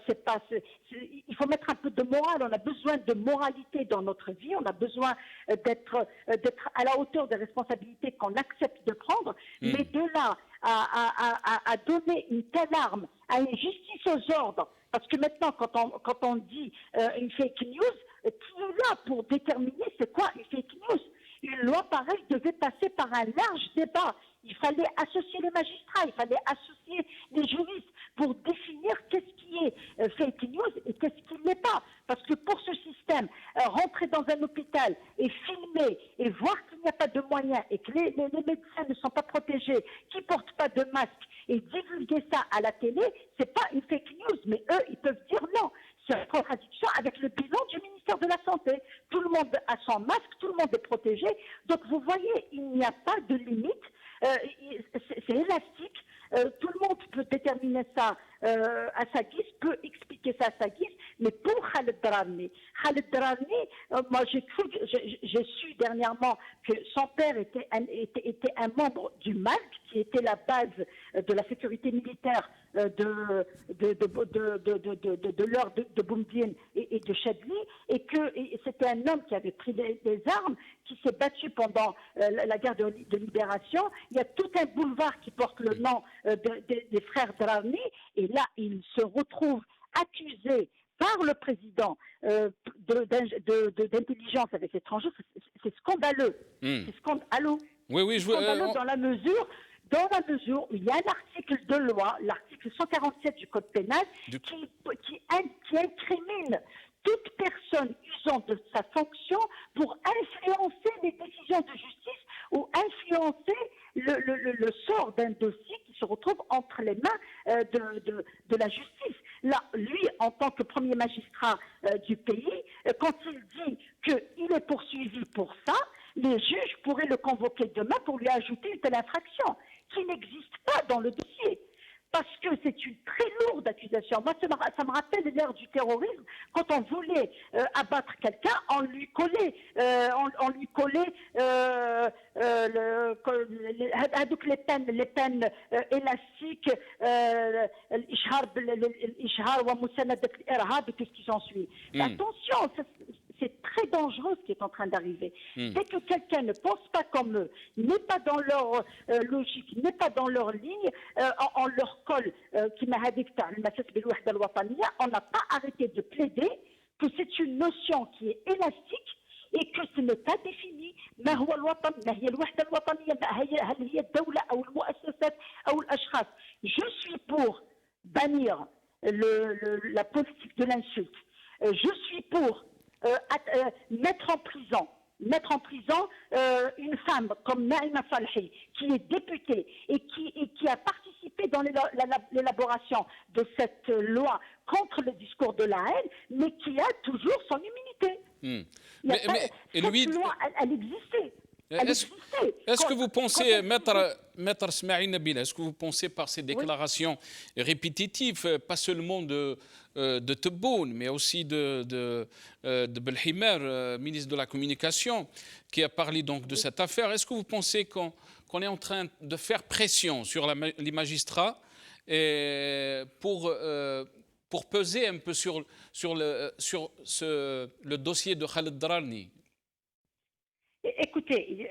il faut mettre un peu de morale. On a besoin de moralité dans notre vie. On a besoin d'être à la hauteur des responsabilités qu'on accepte de prendre. Mais de là à donner une telle arme à une justice aux ordres, parce que maintenant, quand on dit une fake news, qui est là pour déterminer c'est quoi une fake news? Une loi pareille devait passer par un large débat. Il fallait associer les magistrats, il fallait associer les juristes pour définir qu'est-ce qui est fake news et qu'est-ce qui n'est pas. Parce que pour ce système, rentrer dans un hôpital et filmer et voir qu'il n'y a pas de moyens et que les médecins ne sont pas protégés, qu'ils ne portent pas de masque et divulguer ça à la télé, c'est pas une fake news. Mais eux, ils peuvent dire non. C'est en contradiction avec le bilan du ministère de la Santé. Tout le monde a son masque, tout le monde est protégé. Donc vous voyez, il n'y a pas de limite. C'est élastique. Tout le monde peut déterminer ça à sa guise, peut expliquer ça à sa guise, mais pour Khaled Drarni, moi j'ai su dernièrement que son père était un membre du MALC, qui était la base de la sécurité militaire de l'heure de Boumdine et de Chadli, et que c'était un homme qui avait pris des armes, qui s'est battu pendant la guerre de libération. Il y a tout un boulevard qui porte le nom des frères Drarni, et là, il se retrouve accusé par le président d'intelligence avec l'étranger. C'est scandaleux. C'est scandaleux.
Oui,
scandaleux dans la mesure où il y a un article de loi, l'article 147 du Code pénal, qui incrimine toute personne usant de sa fonction pour influencer les décisions de justice ou influencer le sort d'un dossier qui se retrouve entre les mains de la justice. Là, lui, en tant que premier magistrat du pays, quand il dit qu'il est poursuivi pour ça, les juges pourraient le convoquer demain pour lui ajouter une telle infraction qui n'existe pas dans le dossier. Parce que c'est une très lourde accusation. Moi, ça me rappelle l'ère du terrorisme, quand on voulait abattre quelqu'un, on lui collait les peines élastiques, l'ishar wa musanadat al-irhab et tout ce qui s'ensuit. Attention, c'est très dangereux ce qui est en train d'arriver. Dès que quelqu'un ne pense pas comme eux, n'est pas dans leur logique, n'est pas dans leur ligne, on leur colle, on n'a pas arrêté de plaider que c'est une notion qui est élastique et que ce n'est pas défini. Je suis pour bannir la politique de l'insulte. Je suis pour mettre en prison une femme comme Naïma Falhi, qui est députée et qui a participé dans l'élaboration de cette loi contre le discours de la haine, mais qui a toujours son immunité. Cette loi, elle existait.
Est-ce que vous pensez, Maître Smaïl Nabila, est-ce que vous pensez par ces déclarations répétitives, pas seulement de Tebboune, mais aussi de Belhimer, ministre de la Communication, qui a parlé donc de cette affaire, est-ce que vous pensez qu'on est en train de faire pression sur les magistrats pour peser un peu sur le dossier de Khaled Drarni?
Écoutez,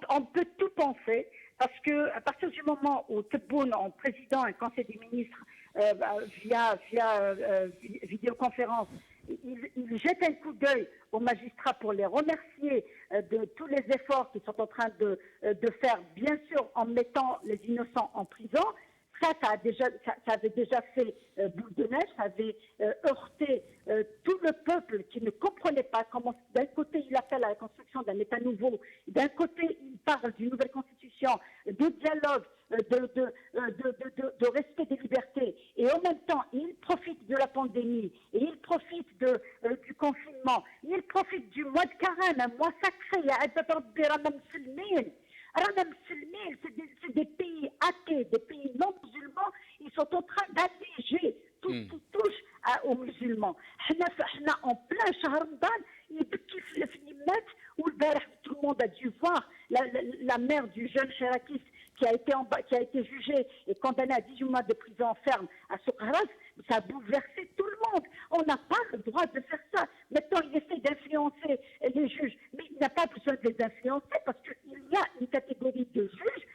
on peut tout penser, parce qu'à partir du moment où Tebboune, en président un conseil des ministres, via vidéoconférence, il jette un coup d'œil aux magistrats pour les remercier de tous les efforts qu'ils sont en train de faire, bien sûr en mettant les innocents en prison. Ça avait déjà fait boule de neige, ça avait heurté tout le peuple qui ne comprenait pas comment, d'un côté, il appelle à la construction d'un État nouveau, d'un côté, il parle d'une nouvelle constitution, de dialogue, de respect des libertés, et en même temps, il profite de la pandémie, et il profite du confinement, il profite du mois de carême, un mois sacré, c'est des pays athées, des pays non musulmans, ils sont en train d'alléger tout ce qui touche aux musulmans. Nous, en plein Shahr Ramadan, tout le monde a dû voir la mère du jeune Cherakis qui a été jugé et condamné à 18 mois de prison ferme à Soukharas. Ça a bouleversé tout le monde. On n'a pas le droit de faire ça. Maintenant, il essaie d'influencer les juges, mais il n'a pas besoin de les influencer parce qu'il y a une catégorie de juges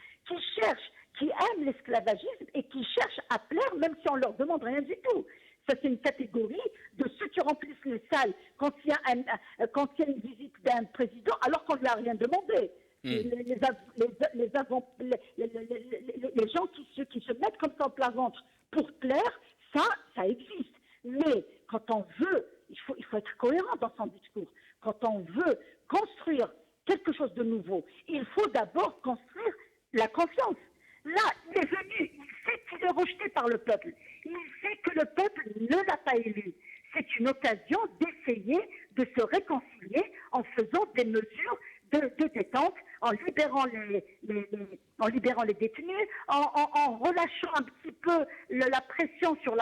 qui aiment l'esclavagisme et qui cherchent à plaire même si on leur demande rien du tout. Ça, c'est une catégorie de ceux qui remplissent les salles quand il y a une visite d'un président alors qu'on ne lui a rien demandé. Les gens qui se mettent comme ça en plat ventre pour plaire, ça existe. Mais quand on veut, il faut être cohérent dans son discours. Quand on veut construire quelque chose de nouveau, il faut d'abord construire la confiance. Là, il est venu, il sait qu'il est rejeté par le peuple. Il sait que le peuple ne l'a pas élu. C'est une occasion d'essayer de se réconcilier en faisant des mesures de détente, en libérant les détenus, en relâchant un petit peu la pression sur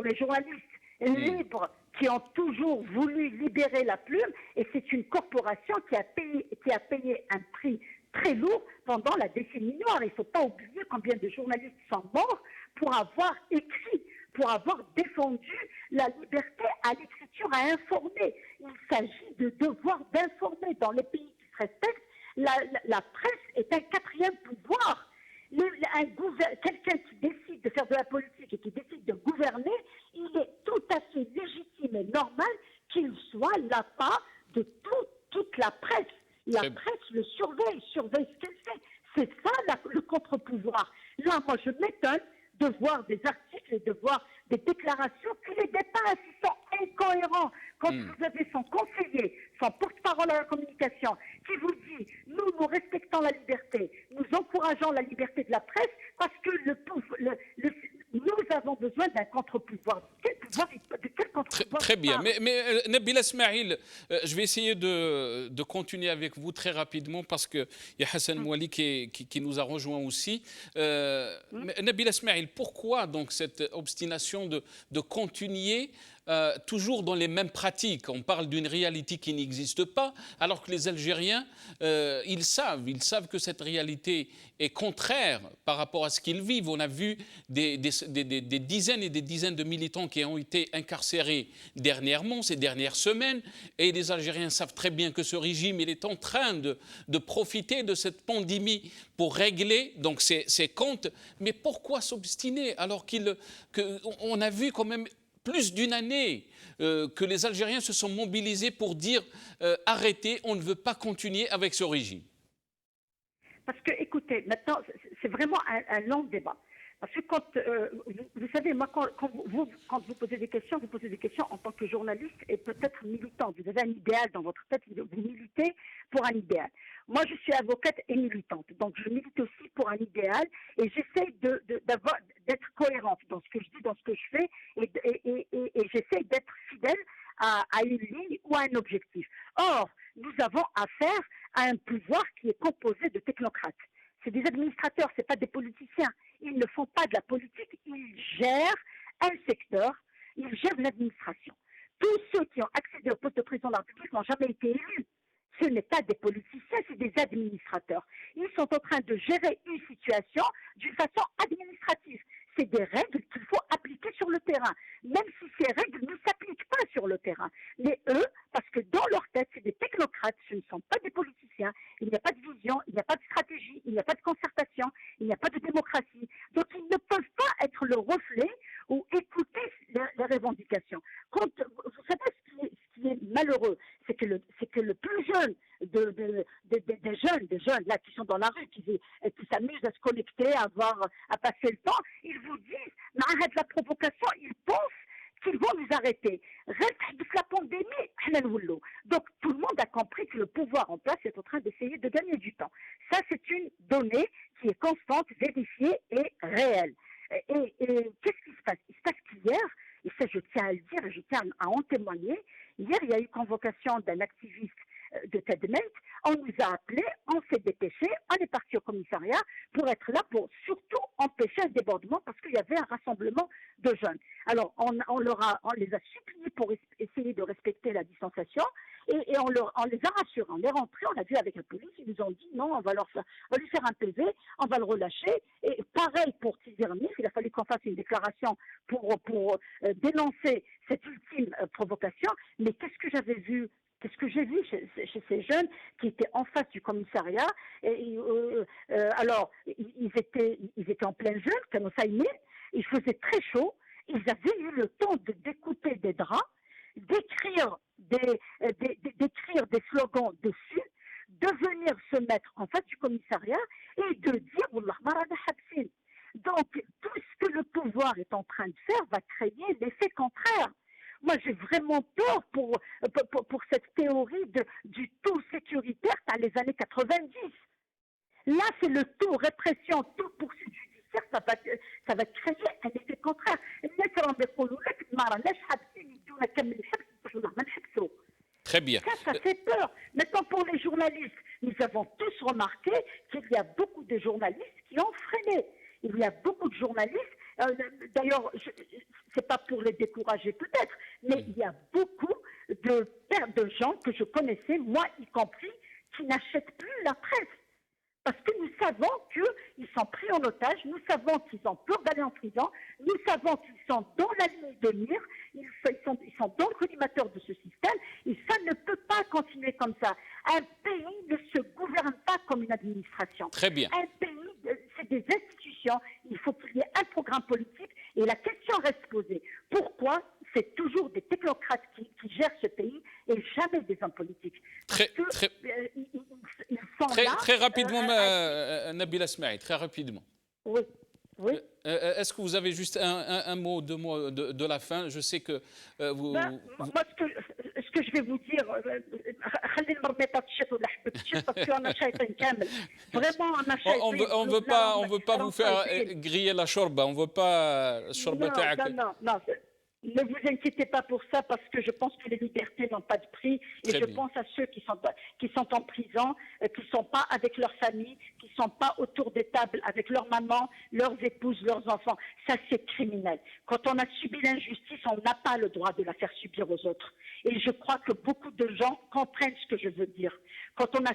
les journalistes libres qui ont toujours voulu libérer la plume. Et c'est une corporation qui a payé un prix très lourd pendant la décennie noire. Il ne faut pas oublier combien de journalistes sont morts pour avoir écrit, pour avoir défendu la liberté à l'écriture, à informer. Il s'agit de devoir d'informer. Dans les pays qui se respectent, la presse est un quatrième pouvoir. Quelqu'un qui décide de faire de la politique et qui décide de gouverner, il est tout à fait légitime et normal qu'il soit la part de toute la presse. La presse le surveille ce qu'elle fait. C'est ça le contre-pouvoir. Là, moi, je m'étonne de voir des articles et de voir des déclarations qui les dépassent, ils sont incohérents. Quand vous avez son conseiller, son porte-parole à la communication, qui vous dit « Nous respectons la liberté, nous encourageons la liberté de la presse parce que nous avons besoin d'un contre-pouvoir. » De quel contre-pouvoir?
Très bien. Mais Nabila Smaïl, je vais essayer de continuer avec vous très rapidement parce qu'il y a Hassan Mouali qui nous a rejoint aussi. Nabila Smaïl, pourquoi donc cette obstination de continuer toujours dans les mêmes pratiques? On parle d'une réalité qui n'existe pas, alors que les Algériens, ils savent que cette réalité est contraire par rapport à ce qu'ils vivent. On a vu des dizaines et des dizaines de militants qui ont été incarcérés dernièrement, ces dernières semaines, et les Algériens savent très bien que ce régime il est en train de profiter de cette pandémie pour régler donc ses comptes. Mais pourquoi s'obstiner alors qu'on a vu quand même plus d'une année que les Algériens se sont mobilisés pour dire arrêtez, on ne veut pas continuer avec ce régime?
Parce que, écoutez, maintenant, c'est vraiment un long débat. Parce que vous savez, moi, quand vous posez des questions en tant que journaliste et peut-être militant. Vous avez un idéal dans votre tête, vous militez pour un idéal. Moi, je suis avocate et militante, donc je milite aussi pour un idéal et j'essaie d'être cohérente dans ce que je dis, dans ce que je fais et j'essaie d'être fidèle à une ligne ou à un objectif. Or, nous avons affaire à un pouvoir qui est composé de technocrates. C'est des administrateurs, ce n'est pas des politiciens. Ils ne font pas de la politique, ils gèrent un secteur, ils gèrent l'administration. Tous ceux qui ont accédé au poste de président de la République n'ont jamais été élus. Ce n'est pas des politiciens, c'est des administrateurs. Ils sont en train de gérer une situation d'une façon administrative. C'est des règles qu'il faut appliquer sur le terrain, même si ces règles ne s'appliquent pas sur le terrain. Mais eux, parce que dans leur tête, c'est des technocrates, ce ne sont pas des politiciens, il n'y a pas de vision, il n'y a pas de stratégie, il n'y a pas de concertation, il n'y a pas de démocratie. Donc ils ne peuvent pas être le reflet ou écouter les revendications. Vous savez, plus jeunes, des jeunes là qui sont dans la rue, qui s'amusent à se connecter, à passer le temps, ils vous disent, arrête la provocation, ils pensent qu'ils vont nous arrêter. Reste la pandémie, donc tout le monde a compris que le pouvoir en place est en train d'essayer de gagner du temps. Ça, c'est une donnée qui est constante, vérifiée et réelle. Et qu'est-ce qui se passe? Il se passe qu'hier, et ça je tiens à le dire, je tiens à en témoigner, hier il y a eu convocation d'un activiste de Tedmate, on nous a appelés, on s'est dépêché, on est parti au commissariat pour être là pour surtout empêcher un débordement parce qu'il y avait un rassemblement de jeunes. Alors on les a suppliés pour essayer de respecter la distanciation et on les a rassurés. On est rentrés, on a vu avec la police, ils nous ont dit non, on va lui faire un PV, on va le relâcher. Et pareil pour Tizernis, il a fallu qu'on fasse une déclaration pour dénoncer cette ultime provocation. Mais qu'est-ce que j'avais vu? Qu'est-ce que j'ai vu chez ces jeunes qui étaient en face du commissariat? Alors, ils étaient en plein jeûne, comme ça, il faisait très chaud. Ils avaient eu le temps de découper des draps, d'écrire des slogans dessus, de venir se mettre en face du commissariat et de dire Wallah marada habsin. Donc, tout ce que le pouvoir est en train de faire va créer l'effet contraire. Moi, j'ai vraiment peur pour cette théorie du tout sécuritaire dans les années 90. Là, c'est le tout répression, tout poursuite judiciaire, ça va créer un effet contraire.
Très bien.
Ça fait peur. Maintenant, pour les journalistes, nous avons tous remarqué qu'il y a beaucoup de journalistes qui ont freiné. Il y a beaucoup de journalistes, d'ailleurs, c'est pas pour les décourager peut-être, mais il y a beaucoup de gens que je connaissais, moi y compris, qui n'achètent plus la presse. Parce que nous savons qu'ils sont pris en otage, nous savons qu'ils ont peur d'aller en prison, nous savons qu'ils sont dans la ligne de mire, ils sont dans le collimateur de ce système, et ça ne peut pas continuer comme ça. Un pays ne se gouverne pas comme une administration.
Très bien.
Un pays, c'est des institutions, il faut qu'il y ait un programme politique, et la question reste posée. Pourquoi c'est toujours des technocrates qui gèrent ce pays et jamais des hommes politiques?
Très rapidement, Nabila Esmaïl, très rapidement.
Oui. Oui.
Est-ce que vous avez juste un mot, deux mots de la fin? Je sais que vous...
Moi, ce que je vais vous dire,
on veut pas vous faire griller la shorba, on veut pas
non. Ne vous inquiétez pas pour ça, parce que je pense que les libertés n'ont pas de prix. Et je pense à ceux qui sont en prison, qui ne sont pas avec leur famille, qui ne sont pas autour des tables avec leur maman, leurs épouses, leurs enfants. Ça, c'est criminel. Quand on a subi l'injustice, on n'a pas le droit de la faire subir aux autres. Et je crois que beaucoup de gens comprennent ce que je veux dire. Quand on a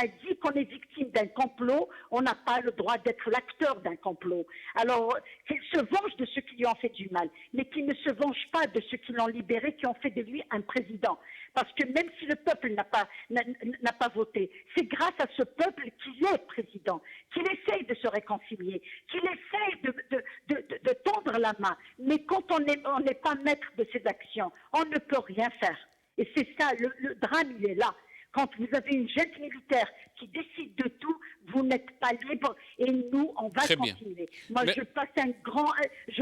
dit qu'on est victime d'un complot, on n'a pas le droit d'être l'acteur d'un complot. Alors, qu'il se venge de ceux qui lui ont fait du mal, mais qu'il ne se venge pas de ceux qui l'ont libéré, qui ont fait de lui un président. Parce que même si le peuple n'a pas voté, c'est grâce à ce peuple qu'il est président, qu'il essaye de se réconcilier, qu'il essaye de tendre la main. Mais quand on n'est pas maître de ses actions, on ne peut rien faire. Et c'est ça, le drame, il est là. Quand vous avez une junte militaire qui décide de tout, vous n'êtes pas libre et nous, on va continuer. Moi, je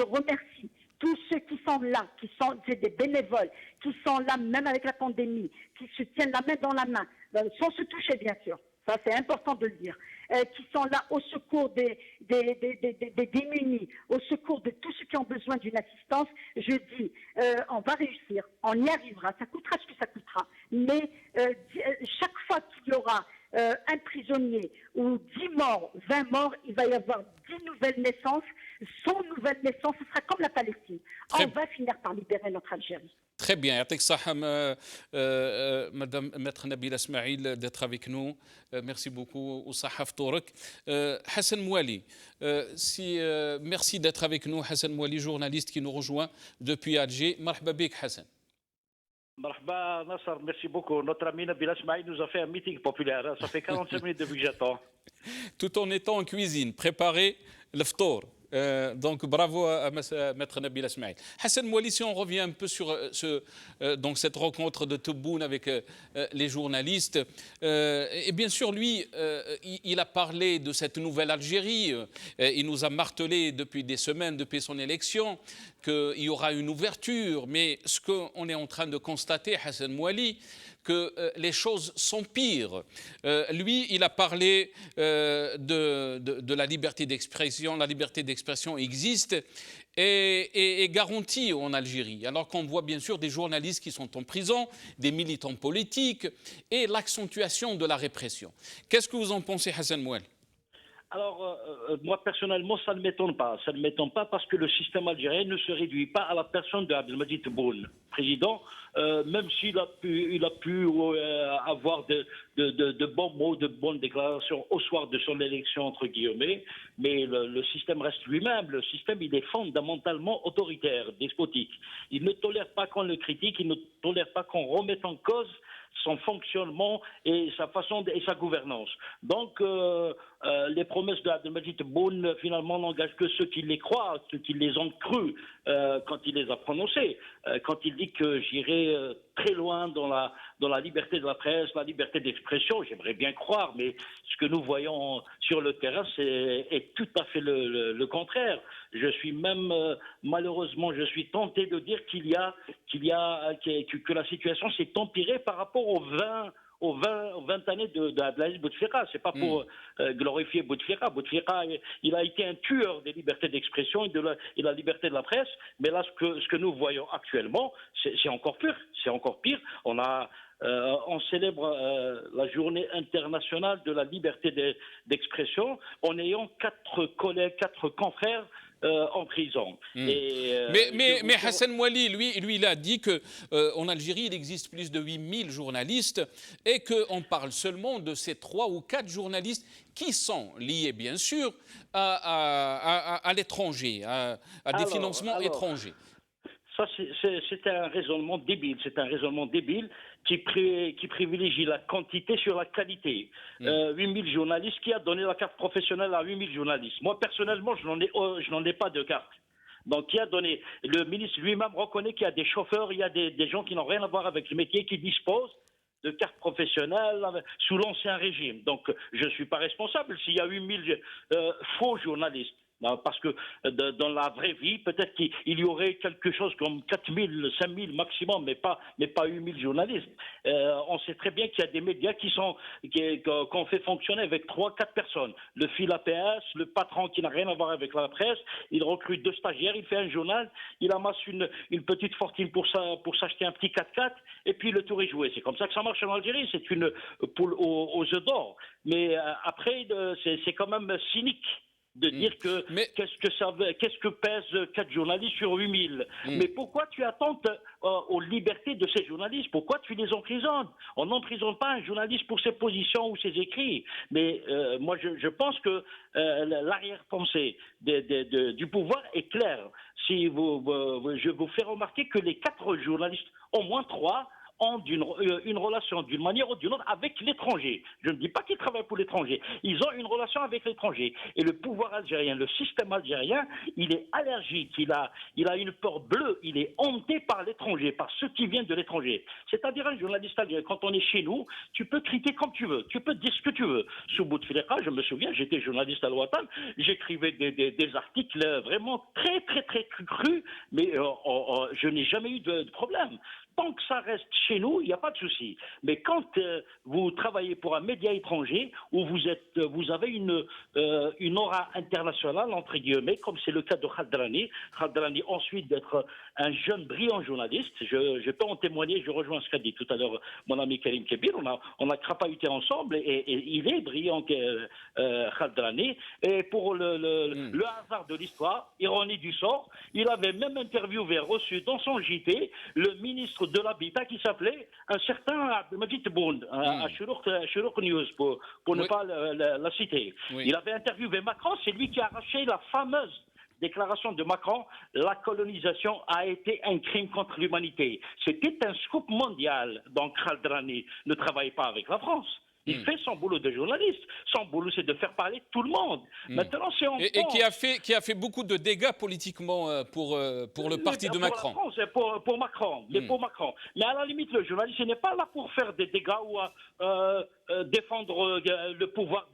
remercie tous ceux qui sont là, c'est des bénévoles, qui sont là même avec la pandémie, qui se tiennent la main dans la main, sans se toucher bien sûr. Ça, c'est important de le dire. Qui sont là au secours des démunis, au secours de tous ceux qui ont besoin d'une assistance. Je dis, on va réussir, on y arrivera, ça coûtera ce que ça coûtera. Mais chaque fois qu'il y aura un prisonnier ou 10 morts, 20 morts, il va y avoir 10 nouvelles naissances. 100 nouvelles naissances, ce sera comme la Palestine. On va finir par libérer notre Algérie.
Très bien, يعطيك الصحة Madame Maître Nabila Esmaïl d'être avec nous. Merci beaucoup وصحة فطورك. Hassan Mouali, merci d'être avec nous. Hassan Mouali, journaliste qui nous rejoint depuis Alger. مرحبا بك Hassan.
Marhaba Nasser, merci beaucoup. Notre ami Nabila Esmaïl nous a fait un meeting populaire. Ça fait 45 minutes depuis que j'attends.
Tout en étant en cuisine, préparer le ftour. Donc bravo à Maître Nabil Asmaïl. Hassan Mouali, si on revient un peu sur donc cette rencontre de Tebboune avec les journalistes, et bien sûr lui, il a parlé de cette nouvelle Algérie, il nous a martelé depuis des semaines, depuis son élection, qu'il y aura une ouverture, mais ce qu'on est en train de constater, Hassan Mouali, que les choses sont pires. Lui, il a parlé de la liberté d'expression. La liberté d'expression existe et est garantie en Algérie. Alors qu'on voit bien sûr des journalistes qui sont en prison, des militants politiques et l'accentuation de la répression. Qu'est-ce que vous en pensez, Hassan Mouali?
Alors, moi personnellement, ça ne m'étonne pas. Ça ne m'étonne pas parce que le système algérien ne se réduit pas à la personne de Abdelmadjid Tebboune, président, même s'il a pu avoir de bons mots, de bonnes déclarations au soir de son élection, entre guillemets, mais le système reste lui-même. Le système, il est fondamentalement autoritaire, despotique. Il ne tolère pas qu'on le critique, il ne tolère pas qu'on remette en cause son fonctionnement et sa façon et sa gouvernance. Donc, les promesses d'Abdelmadjid Tebboune, finalement, n'engagent que ceux qui les croient, ceux qui les ont crues quand il les a prononcées. Quand il dit que j'irai très loin dans la liberté de la presse, la liberté d'expression, j'aimerais bien croire, mais ce que nous voyons sur le terrain, est tout à fait le contraire. Je suis même, malheureusement, je suis tenté de dire que la situation s'est empirée par rapport aux 20 années d'Abdelaziz Bouteflika. C'est pas pour glorifier Bouteflika. Bouteflika, il a été un tueur des libertés d'expression et de la liberté de la presse. Mais là, ce que nous voyons actuellement, c'est encore pire. C'est encore pire. On célèbre la journée internationale de la liberté d'expression en ayant 4 collègues, 4 confrères en prison.
Mais Hassan Mouali, lui, il a dit qu'en Algérie, il existe plus de 8000 journalistes et qu'on parle seulement de ces 3 ou 4 journalistes qui sont liés, bien sûr, à l'étranger, à des financements étrangers.
Ça, c'est un raisonnement débile. C'est un raisonnement débile qui privilégie la quantité sur la qualité. 8000 journalistes, qui a donné la carte professionnelle à 8000 journalistes? Moi, personnellement, je n'en ai pas de carte. Donc, qui a donné? Le ministre lui-même reconnaît qu'il y a des chauffeurs, il y a des gens qui n'ont rien à voir avec le métier, qui disposent de cartes professionnelles sous l'ancien régime. Donc, je ne suis pas responsable s'il y a 8000 faux journalistes. Parce que dans la vraie vie, peut-être qu'il y aurait quelque chose comme 4000, 5000 maximum, mais pas 8000 journalistes. On sait très bien qu'il y a des médias qu'on fait fonctionner avec 3-4 personnes. Le fil APS, le patron qui n'a rien à voir avec la presse, il recrute 2 stagiaires, il fait un journal, il amasse une petite fortune pour s'acheter un petit 4x4, et puis le tour est joué. C'est comme ça que ça marche en Algérie, c'est une poule aux œufs d'or. Mais après, c'est quand même cynique de dire qu'est-ce que pèse 4 journalistes sur 8000. Mais pourquoi tu attends aux libertés de ces journalistes? Pourquoi tu les emprisonnes? On n'emprisonne pas un journaliste pour ses positions ou ses écrits. Mais moi, je pense que l'arrière-pensée du pouvoir est claire. Si je vous fais remarquer que les 4 journalistes, au moins 3, ont une relation d'une manière ou d'une autre avec l'étranger. Je ne dis pas qu'ils travaillent pour l'étranger. Ils ont une relation avec l'étranger. Et le pouvoir algérien, le système algérien, il est allergique, il a une peur bleue, il est hanté par l'étranger, par ceux qui viennent de l'étranger. C'est-à-dire un journaliste algérien, quand on est chez nous, tu peux critiquer comme tu veux, tu peux dire ce que tu veux. Sous Bouteflika, je me souviens, j'étais journaliste à l'Ouatan, j'écrivais des articles vraiment très, très, très crus, mais je n'ai jamais eu de problème. Tant que ça reste chez nous, il n'y a pas de souci. Mais quand vous travaillez pour un média étranger, où vous avez une aura internationale, entre guillemets, comme c'est le cas de Khadrani, ensuite d'être un jeune brillant journaliste, je peux en témoigner, je rejoins ce qu'a dit tout à l'heure mon ami Karim Kebir, on a crapahuté ensemble, et il est brillant, Khadrani, et pour le hasard de l'histoire, ironie du sort, il avait même interviewé, reçu dans son JT, le ministre de l'Habitat qui s'appelait un certain Abdelmadjid Tebboune, à Chourouk News, pour ne pas la citer. Oui. Il avait interviewé Macron, c'est lui qui a arraché la fameuse déclaration de Macron, la colonisation a été un crime contre l'humanité. C'était un scoop mondial. Donc Khadrani ne travaille pas avec la France. Il fait son boulot de journaliste. Son boulot, c'est de faire parler tout le monde. Maintenant, c'est en
Et qui a fait beaucoup de dégâts politiquement pour le parti de Macron.
Pour la France, pour Macron. Mais pour Macron. Mais à la limite, le journaliste, il n'est pas là pour faire des dégâts ou défendre le pouvoir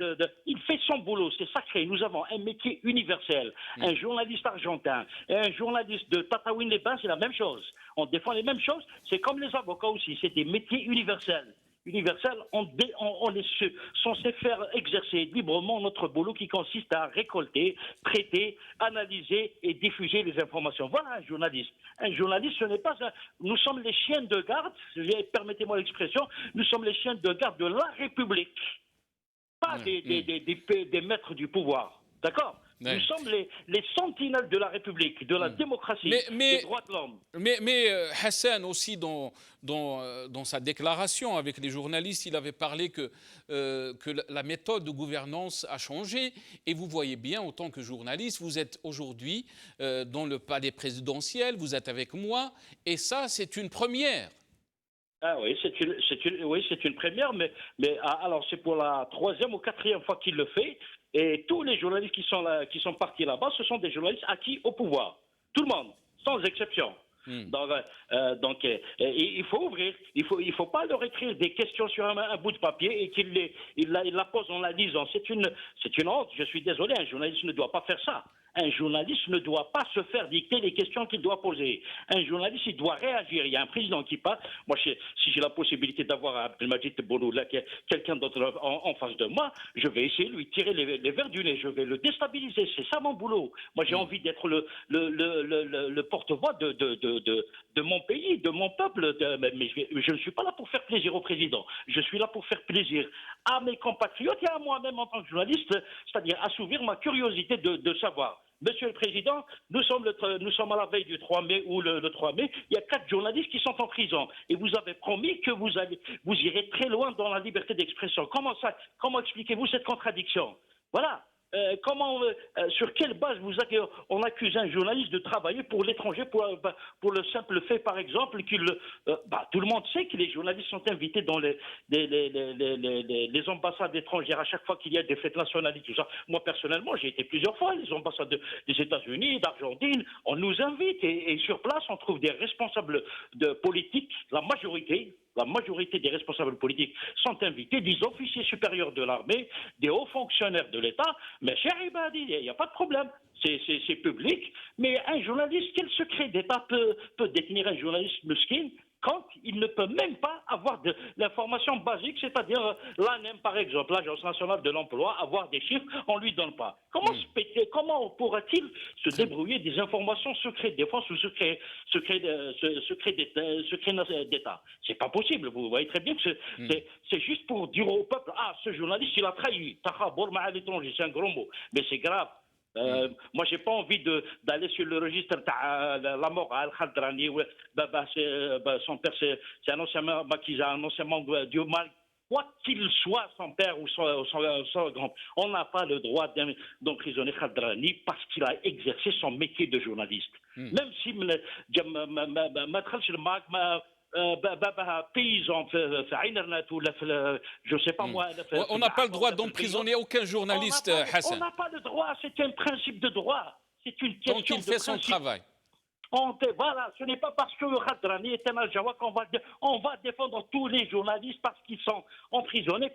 Il fait son boulot, c'est sacré. Nous avons un métier universel. Un journaliste argentin et un journaliste de Tataouine-les-Bains, c'est la même chose. On défend les mêmes choses. C'est comme les avocats aussi. C'est des métiers universels. On est censé faire exercer librement notre boulot qui consiste à récolter, traiter, analyser et diffuser les informations. Voilà un journaliste. Un journaliste, ce n'est pas Nous sommes les chiens de garde, permettez-moi l'expression, nous sommes les chiens de garde de la République, pas des maîtres du pouvoir. D'accord ? Nous sommes les sentinelles de la République, de la démocratie, des droits de l'homme.
Mais Hassan aussi, dans sa déclaration avec les journalistes, il avait parlé que la méthode de gouvernance a changé. Et vous voyez bien, en tant que journaliste, vous êtes aujourd'hui dans le palais présidentiel, vous êtes avec moi. Et ça, c'est une première.
Ah oui, c'est une première, mais alors c'est pour la 3e ou 4e fois qu'il le fait. Et tous les journalistes qui sont partis là-bas, ce sont des journalistes acquis au pouvoir. Tout le monde, sans exception. Donc, il faut ouvrir. Il faut pas leur écrire des questions sur un bout de papier et qu'il la pose en la lisant. C'est une honte. Je suis désolé, un journaliste ne doit pas faire ça. Un journaliste ne doit pas se faire dicter les questions qu'il doit poser. Un journaliste, il doit réagir. Il y a un président qui parle. Moi, si j'ai la possibilité d'avoir Abdelmadjid Tebboune, quelqu'un d'autre en face de moi, je vais essayer de lui tirer les verres du nez. Je vais le déstabiliser. C'est ça mon boulot. Moi, j'ai envie d'être le porte-voix de mon pays, de mon peuple. Mais je ne suis pas là pour faire plaisir au président. Je suis là pour faire plaisir à mes compatriotes et à moi-même en tant que journaliste, c'est-à-dire assouvir ma curiosité de savoir. Monsieur le Président, nous sommes à la veille du 3 mai ou le 3 mai. Il y a 4 journalistes qui sont en prison. Et vous avez promis que vous irez très loin dans la liberté d'expression. Comment expliquez-vous cette contradiction? Voilà. Sur quelle base on accuse un journaliste de travailler pour l'étranger pour le simple fait, par exemple, tout le monde sait que les journalistes sont invités dans les ambassades étrangères à chaque fois qu'il y a des fêtes nationales et tout ça. Moi, personnellement, j'ai été plusieurs fois les ambassades des États-Unis, d'Argentine. On nous invite et sur place, on trouve des responsables politiques, la majorité des responsables politiques sont invités, des officiers supérieurs de l'armée, des hauts fonctionnaires de l'État. Mais cher Ibadi, il n'y a pas de problème. C'est public. Mais un journaliste, quel secret d'État peut détenir un journaliste mesquin quand il ne peut même pas avoir de l'information basique, c'est-à-dire l'ANEM, par exemple, l'Agence nationale de l'emploi, avoir des chiffres, on ne lui donne pas. Comment pourra-t-il se débrouiller des informations secrètes défense ou secrets d'État? C'est pas possible. Vous voyez très bien que c'est juste pour dire au peuple, ce journaliste, il a trahi. À l'étranger, c'est un gros mot. Mais c'est grave. Moi, j'ai pas envie d'aller sur le registre de la morale, Khadrani, son père, c'est un ancien maquisa, un ancien membre du mal. Quoi qu'il soit, son père ou son grand, on n'a pas le droit d'emprisonner Khadrani parce qu'il a exercé son métier de journaliste. Même si paysan, je sais pas moi.
On n'a pas le droit d'emprisonner aucun journaliste, Hassan.
On n'a pas le droit, c'est un principe de droit. C'est une question de
principe. Tant qu'il fait son travail.
Voilà, ce n'est pas parce que Khadrani est un Aljawa qu'on va défendre tous les journalistes parce qu'ils sont emprisonnés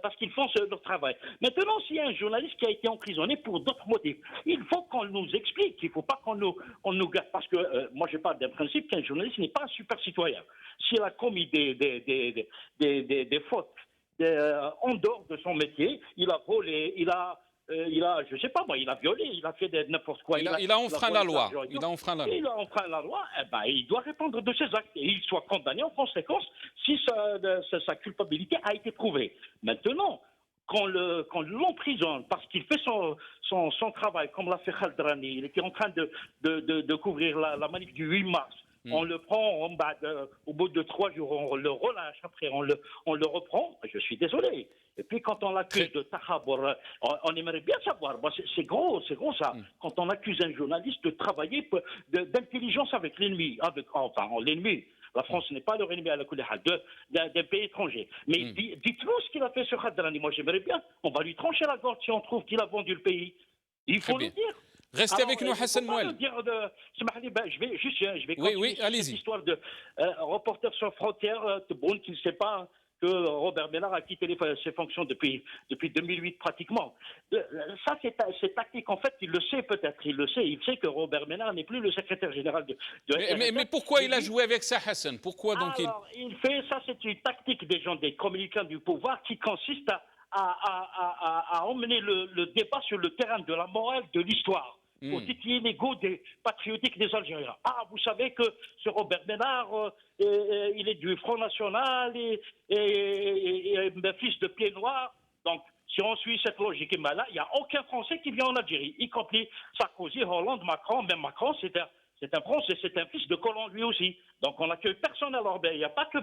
parce qu'ils font leur travail. Maintenant, s'il y a un journaliste qui a été emprisonné pour d'autres motifs, il faut qu'on nous explique. Il ne faut pas qu'on nous garde. Parce que moi, je parle d'un principe qu'un journaliste n'est pas un super citoyen. S'il a commis des fautes en dehors de son métier, il a volé, je sais pas moi, il a violé, il a fait n'importe quoi.
Il a enfreint la loi. Il a enfreint
la loi. Il doit répondre de ses actes et il soit condamné en conséquence si sa culpabilité a été prouvée. Maintenant, quand l'emprisonne parce qu'il fait son travail, comme l'a fait Khadrani, il était en train de couvrir la manif du 8 mars. On le prend, au bout de 3 jours, on le relâche, après on le reprend. Je suis désolé. Et puis quand on l'accuse de tahabur, on aimerait bien savoir, c'est gros ça. Quand on accuse un journaliste de travailler d'intelligence avec l'ennemi, l'ennemi, La France n'est pas leur ennemi à la couleur d'un pays étranger. Mais dites-nous ce qu'il a fait sur Khadrani. Moi, j'aimerais bien. On va lui trancher la gorge si on trouve qu'il a vendu le pays. Il faut le dire.
Restez avec nous, Hassan Mouel.
Je vais continuer sur cette histoire de reporter sans frontières, Tebboune, qui ne sait pas que Robert Ménard a quitté ses fonctions depuis 2008 pratiquement. Ça, c'est tactique. En fait, il le sait peut-être. Il sait que Robert Ménard n'est plus le secrétaire général de
mais pourquoi il a joué avec ça, Hassan? Pourquoi donc
il fait ça? C'est une tactique des gens, des communicants du pouvoir qui consiste à emmener le débat sur le terrain de la morale, de l'histoire. Pour titiller l'ego patriotique des Algériens. Ah, vous savez que ce Robert Ménard, il est du Front National et fils de pied noir. Donc, si on suit cette logique, là, il n'y a aucun Français qui vient en Algérie, y compris Sarkozy, Hollande, Macron. Même Macron, c'est un Français, c'est un fils de colon lui aussi. Donc, on n'accueille personne à l'Orbet. Il n'y a pas que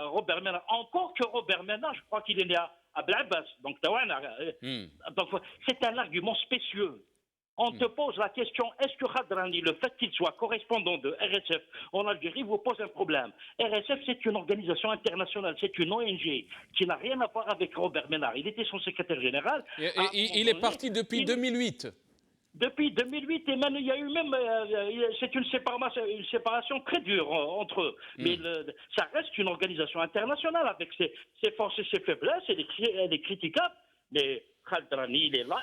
Robert Ménard. Encore que Robert Ménard, je crois qu'il est né à Blaibas. Donc, c'est un argument spécieux. On te pose la question, est-ce que Khadrani, le fait qu'il soit correspondant de RSF en Algérie, vous pose un problème? RSF, c'est une organisation internationale, c'est une ONG qui n'a rien à voir avec Robert Ménard. Il était son secrétaire général.
Il est parti depuis 2008.
Depuis 2008, et même, il y a eu même, c'est une séparation très dure entre eux. Mais ça reste une organisation internationale avec ses forces et ses faiblesses, elle est critiquable, mais Khadrani, il est là,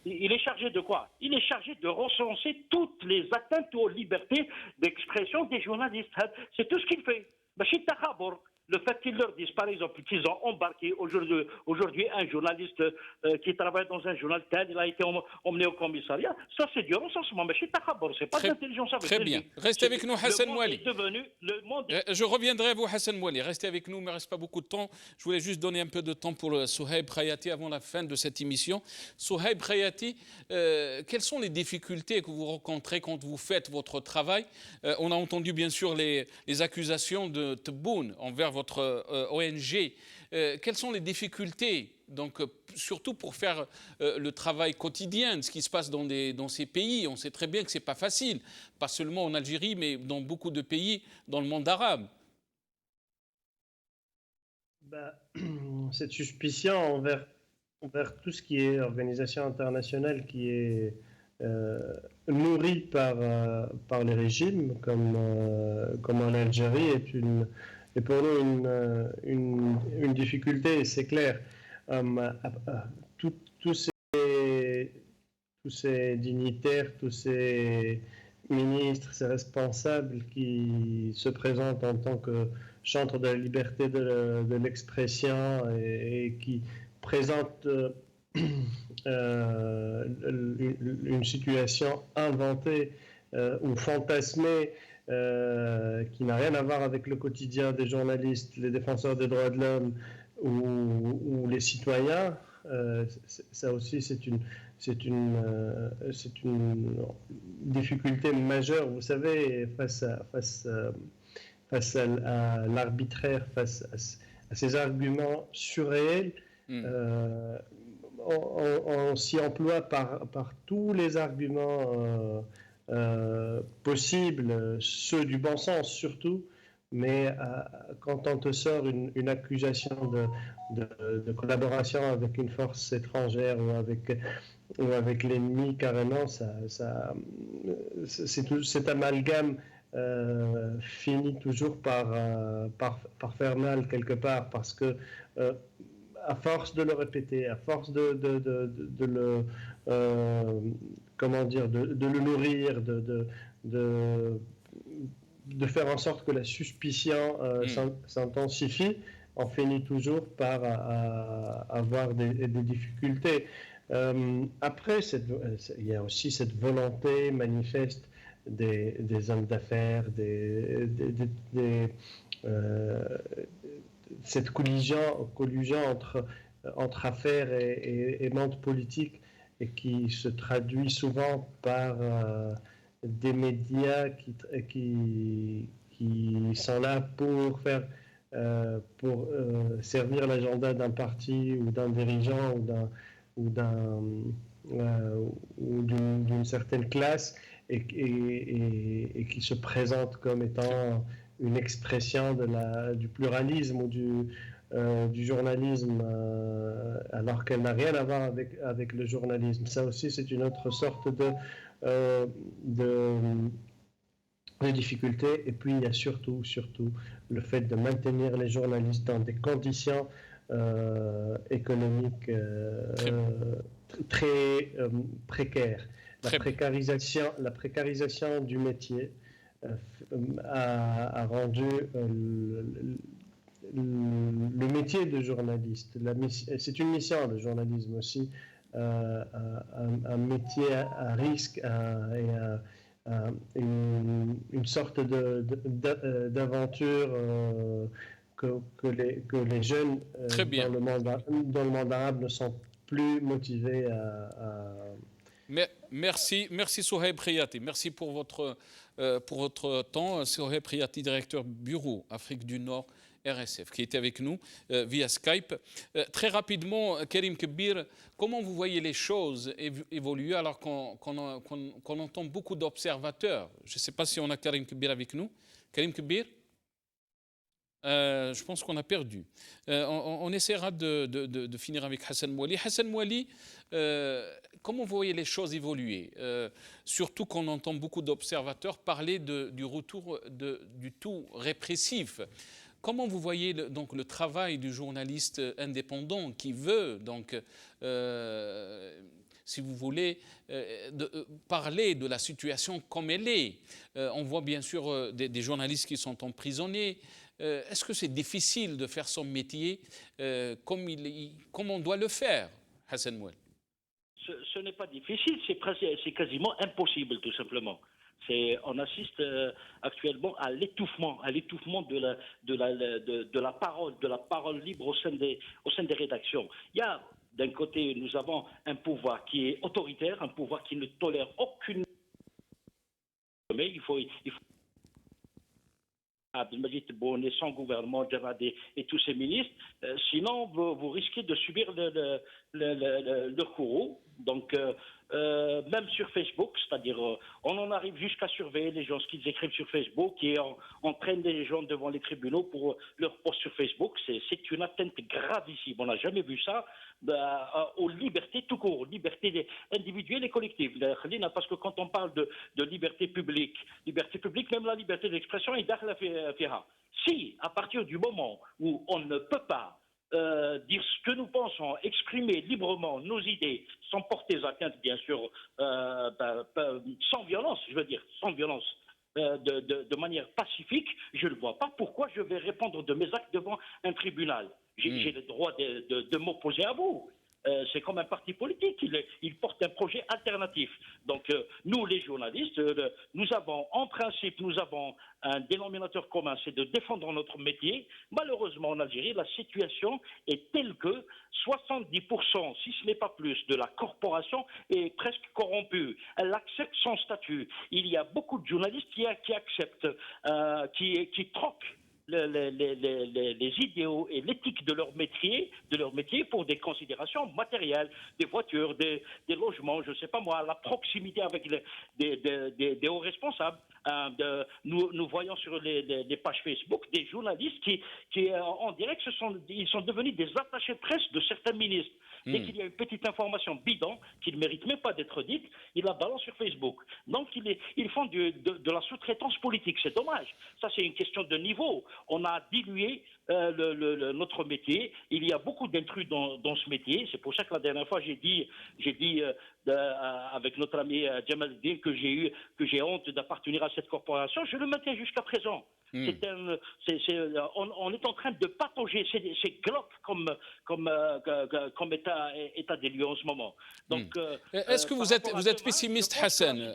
il est chargé de quoi? Il est chargé de recenser toutes les atteintes aux libertés d'expression des journalistes. C'est tout ce qu'il fait. Le fait qu'ils leur disent, par exemple, qu'ils ont embarqué aujourd'hui un journaliste qui travaille dans un journal tel, il a été emmené au commissariat, ça c'est du recensement. Mais c'est pas de l'intelligence.
Très bien. Restez avec nous, Hassan Mouali. Je reviendrai à vous, Hassan Mouali. Restez avec nous, il ne me reste pas beaucoup de temps. Je voulais juste donner un peu de temps pour Souhaib Khayati avant la fin de cette émission. Souhaib Khayati, quelles sont les difficultés que vous rencontrez quand vous faites votre travail? On a entendu bien sûr les accusations de Tebboune envers votre ONG. Quelles sont les difficultés, donc, surtout pour faire le travail quotidien de ce qui se passe dans ces pays? On sait très bien que ce n'est pas facile, pas seulement en Algérie, mais dans beaucoup de pays dans le monde arabe.
Cette suspicion envers tout ce qui est organisation internationale qui est nourrie par les régimes, comme en Algérie, est pour nous une difficulté, c'est clair. Tous ces dignitaires, tous ces ministres, ces responsables qui se présentent en tant que chantres de la liberté de l'expression et qui présentent une situation inventée ou fantasmée qui n'a rien à voir avec le quotidien des journalistes, les défenseurs des droits de l'homme ou les citoyens, ça aussi c'est une difficulté majeure. Vous savez, face à l'arbitraire, face à ces arguments surréels, on s'y emploie par tous les arguments possibles, ceux du bon sens surtout, mais quand on te sort une accusation de collaboration avec une force étrangère ou avec l'ennemi carrément, cet amalgame finit toujours par faire mal quelque part, parce que à force de le répéter, à force de le nourrir, de faire en sorte que la suspicion s'intensifie, on finit toujours par avoir des difficultés. Après, il y a aussi cette volonté manifeste des hommes d'affaires, cette collusion entre affaires et monde politique, et qui se traduit souvent par des médias qui sont là pour servir l'agenda d'un parti ou d'un dirigeant ou d'une certaine classe, et qui se présente comme étant une expression du pluralisme ou du journalisme, alors qu'elle n'a rien à voir avec le journalisme. Ça aussi, c'est une autre sorte de difficultés. Et puis, il y a surtout le fait de maintenir les journalistes dans des conditions économiques très précaires. La précarisation du métier a rendu le métier de journaliste, c'est une mission, le journalisme aussi, un métier à risque et une sorte d'aventure que les jeunes dans le monde arabe ne sont plus motivés à...
Merci Souhaib Khayati, merci pour votre temps. Souhaib Khayati, directeur bureau Afrique du Nord RSF, qui était avec nous via Skype. Très rapidement, Karim Kebir, comment vous voyez les choses évoluer alors qu'on entend beaucoup d'observateurs? Je ne sais pas si on a Karim Kebir avec nous. Karim Kebir, je pense qu'on a perdu. On essaiera de finir avec Hassan Mouali. Hassan Mouali, comment vous voyez les choses évoluer? Surtout qu'on entend beaucoup d'observateurs parler du retour du tout répressif. Comment vous voyez donc le travail du journaliste indépendant qui veut donc, si vous voulez, parler de la situation comme elle est? On voit bien sûr des journalistes qui sont emprisonnés. Est-ce que c'est difficile de faire son métier comme on doit le faire, Hassan Mouel?
Ce n'est pas difficile, c'est quasiment impossible tout simplement. On assiste actuellement à l'étouffement de la parole libre au sein des rédactions. Il y a d'un côté, nous avons un pouvoir qui est autoritaire, un pouvoir qui ne tolère aucune... Mais il faut Abdelmajid Tebboune, son gouvernement, Javad et tous ses ministres, sinon vous risquez de subir le courroux. Donc, même sur Facebook, c'est-à-dire on en arrive jusqu'à surveiller les gens, ce qu'ils écrivent sur Facebook, et on traîne les gens devant les tribunaux pour leur post sur Facebook. C'est une atteinte gravissime. On n'a jamais vu ça aux libertés tout court, libertés individuelles et collectives. Parce que quand on parle de liberté publique, même la liberté d'expression est dakhla fiha. Si, à partir du moment où on ne peut pas dire ce que nous pensons, exprimer librement nos idées, sans porter atteinte, bien sûr, sans violence, de manière pacifique, je ne vois pas pourquoi je vais répondre de mes actes devant un tribunal. J'ai le droit de m'opposer à vous. C'est comme un parti politique, il porte un projet alternatif. Donc nous, les journalistes, nous avons un dénominateur commun, c'est de défendre notre métier. Malheureusement, en Algérie, la situation est telle que 70%, si ce n'est pas plus, de la corporation est presque corrompue. Elle accepte son statut. Il y a beaucoup de journalistes qui acceptent, qui troquent les idéaux et l'éthique de leur métier pour des considérations matérielles, des voitures, des logements, je ne sais pas moi, la proximité avec des hauts responsables. Nous voyons sur les pages Facebook des journalistes qui en direct, ils sont devenus des attachés de presse de certains ministres. Dès qu'il y a une petite information bidon qui ne mérite même pas d'être dite, ils la balancent sur Facebook. Donc ils font de la sous-traitance politique. C'est dommage. Ça, c'est une question de niveau. On a dilué notre métier. Il y a beaucoup d'intrus dans ce métier. C'est pour ça que la dernière fois, j'ai dit avec notre ami Jamal Din que j'ai honte d'appartenir à cette corporation. Je le maintiens jusqu'à présent. On est en train de patauger. C'est glauque comme état des lieux en ce moment. Donc,
est-ce que vous êtes pessimiste, Hassan?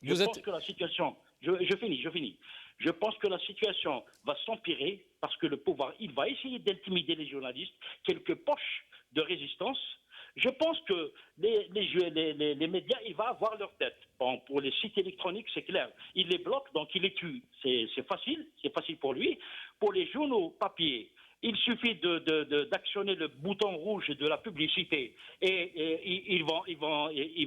Je pense que la situation... Je finis. Je pense que la situation va s'empirer parce que le pouvoir, il va essayer d'intimider les journalistes, quelques poches de résistance. Je pense que les médias, il va avoir leur tête. Bon, pour les sites électroniques, c'est clair. Il les bloque, donc il les tue. C'est facile pour lui. Pour les journaux papier, Il suffit d'actionner le bouton rouge de la publicité et il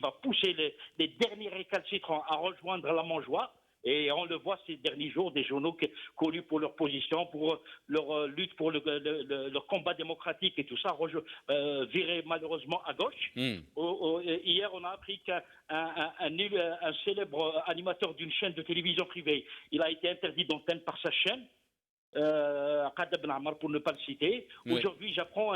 va pousser les derniers récalcitrants à rejoindre la mangeoire. Et on le voit ces derniers jours, des journaux connus pour leur position, pour leur lutte pour leur combat démocratique et tout ça, viré malheureusement à gauche. Hier, on a appris qu'un célèbre animateur d'une chaîne de télévision privée, il a été interdit d'antenne par sa chaîne. Pour ne pas le citer. Oui. Aujourd'hui, j'apprends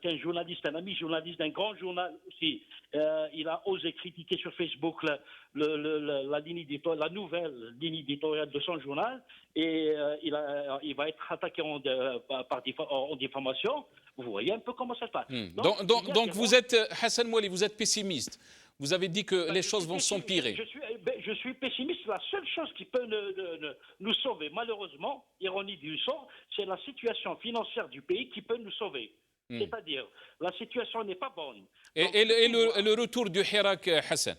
qu'un journaliste, un ami journaliste d'un grand journal aussi, il a osé critiquer sur Facebook la nouvelle ligne éditoriale de son journal et il va être attaqué en diffamation. Vous voyez un peu comment ça se passe.
Donc vous êtes, Hassan Mouali, vous êtes pessimiste. Vous avez dit que les choses vont s'empirer.
Je suis pessimiste. La seule chose qui peut nous sauver, malheureusement, ironie du sort, c'est la situation financière du pays qui peut nous sauver. C'est-à-dire, la situation n'est pas bonne.
Et le retour du Hirak, Hassan?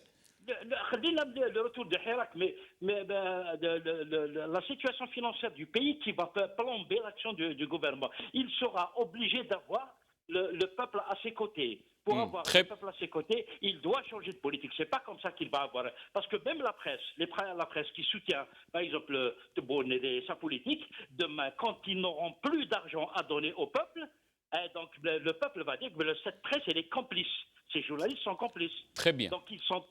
Le retour de Hirak, mais la situation financière du pays qui va plomber l'action du gouvernement. Il sera obligé d'avoir le peuple à ses côtés. Pour avoir le peuple à ses côtés, il doit changer de politique. C'est pas comme ça qu'il va avoir. Parce que même la presse qui soutient, par exemple, Tebboune et sa politique, demain, quand ils n'auront plus d'argent à donner au peuple, donc le peuple va dire que cette presse, elle est complice. Ces journalistes sont complices.
Très bien.
Donc ils sont.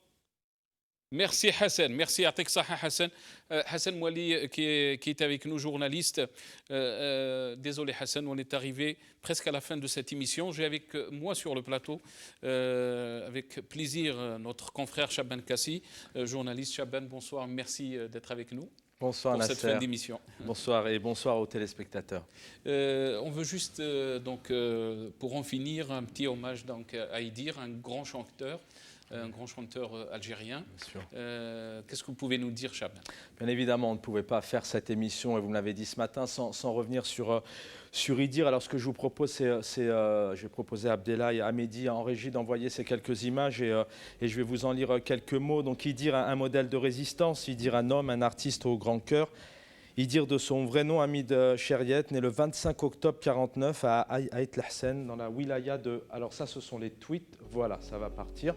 Merci Hassan, merci à Teksaha Hassan. Hassan Mouali qui est avec nous, journaliste. Désolé Hassan, on est arrivé presque à la fin de cette émission. J'ai avec moi sur le plateau, avec plaisir, notre confrère Chaban Kassi, journaliste. Chaban, bonsoir, merci d'être avec nous.
Bonsoir
pour
Nasser.
Cette fin d'émission.
Bonsoir et bonsoir aux téléspectateurs.
On veut juste, pour en finir, un petit hommage donc, à Idir, un grand chanteur algérien. Qu'est-ce que vous pouvez nous dire, Chaban?
Bien évidemment, on ne pouvait pas faire cette émission, et vous me l'avez dit ce matin, sans revenir sur Idir. Alors ce que je vous propose, je vais proposer à Abdellah et à Mehdi en régie d'envoyer ces quelques images et je vais vous en lire quelques mots. Donc Idir, un modèle de résistance, Idir, un homme, un artiste au grand cœur. Idir, de son vrai nom, Hamid Cheriet, né le 25 octobre 1949 à Aït Lahsen, dans la wilaya de... Alors ça, ce sont les tweets. Voilà, ça va partir.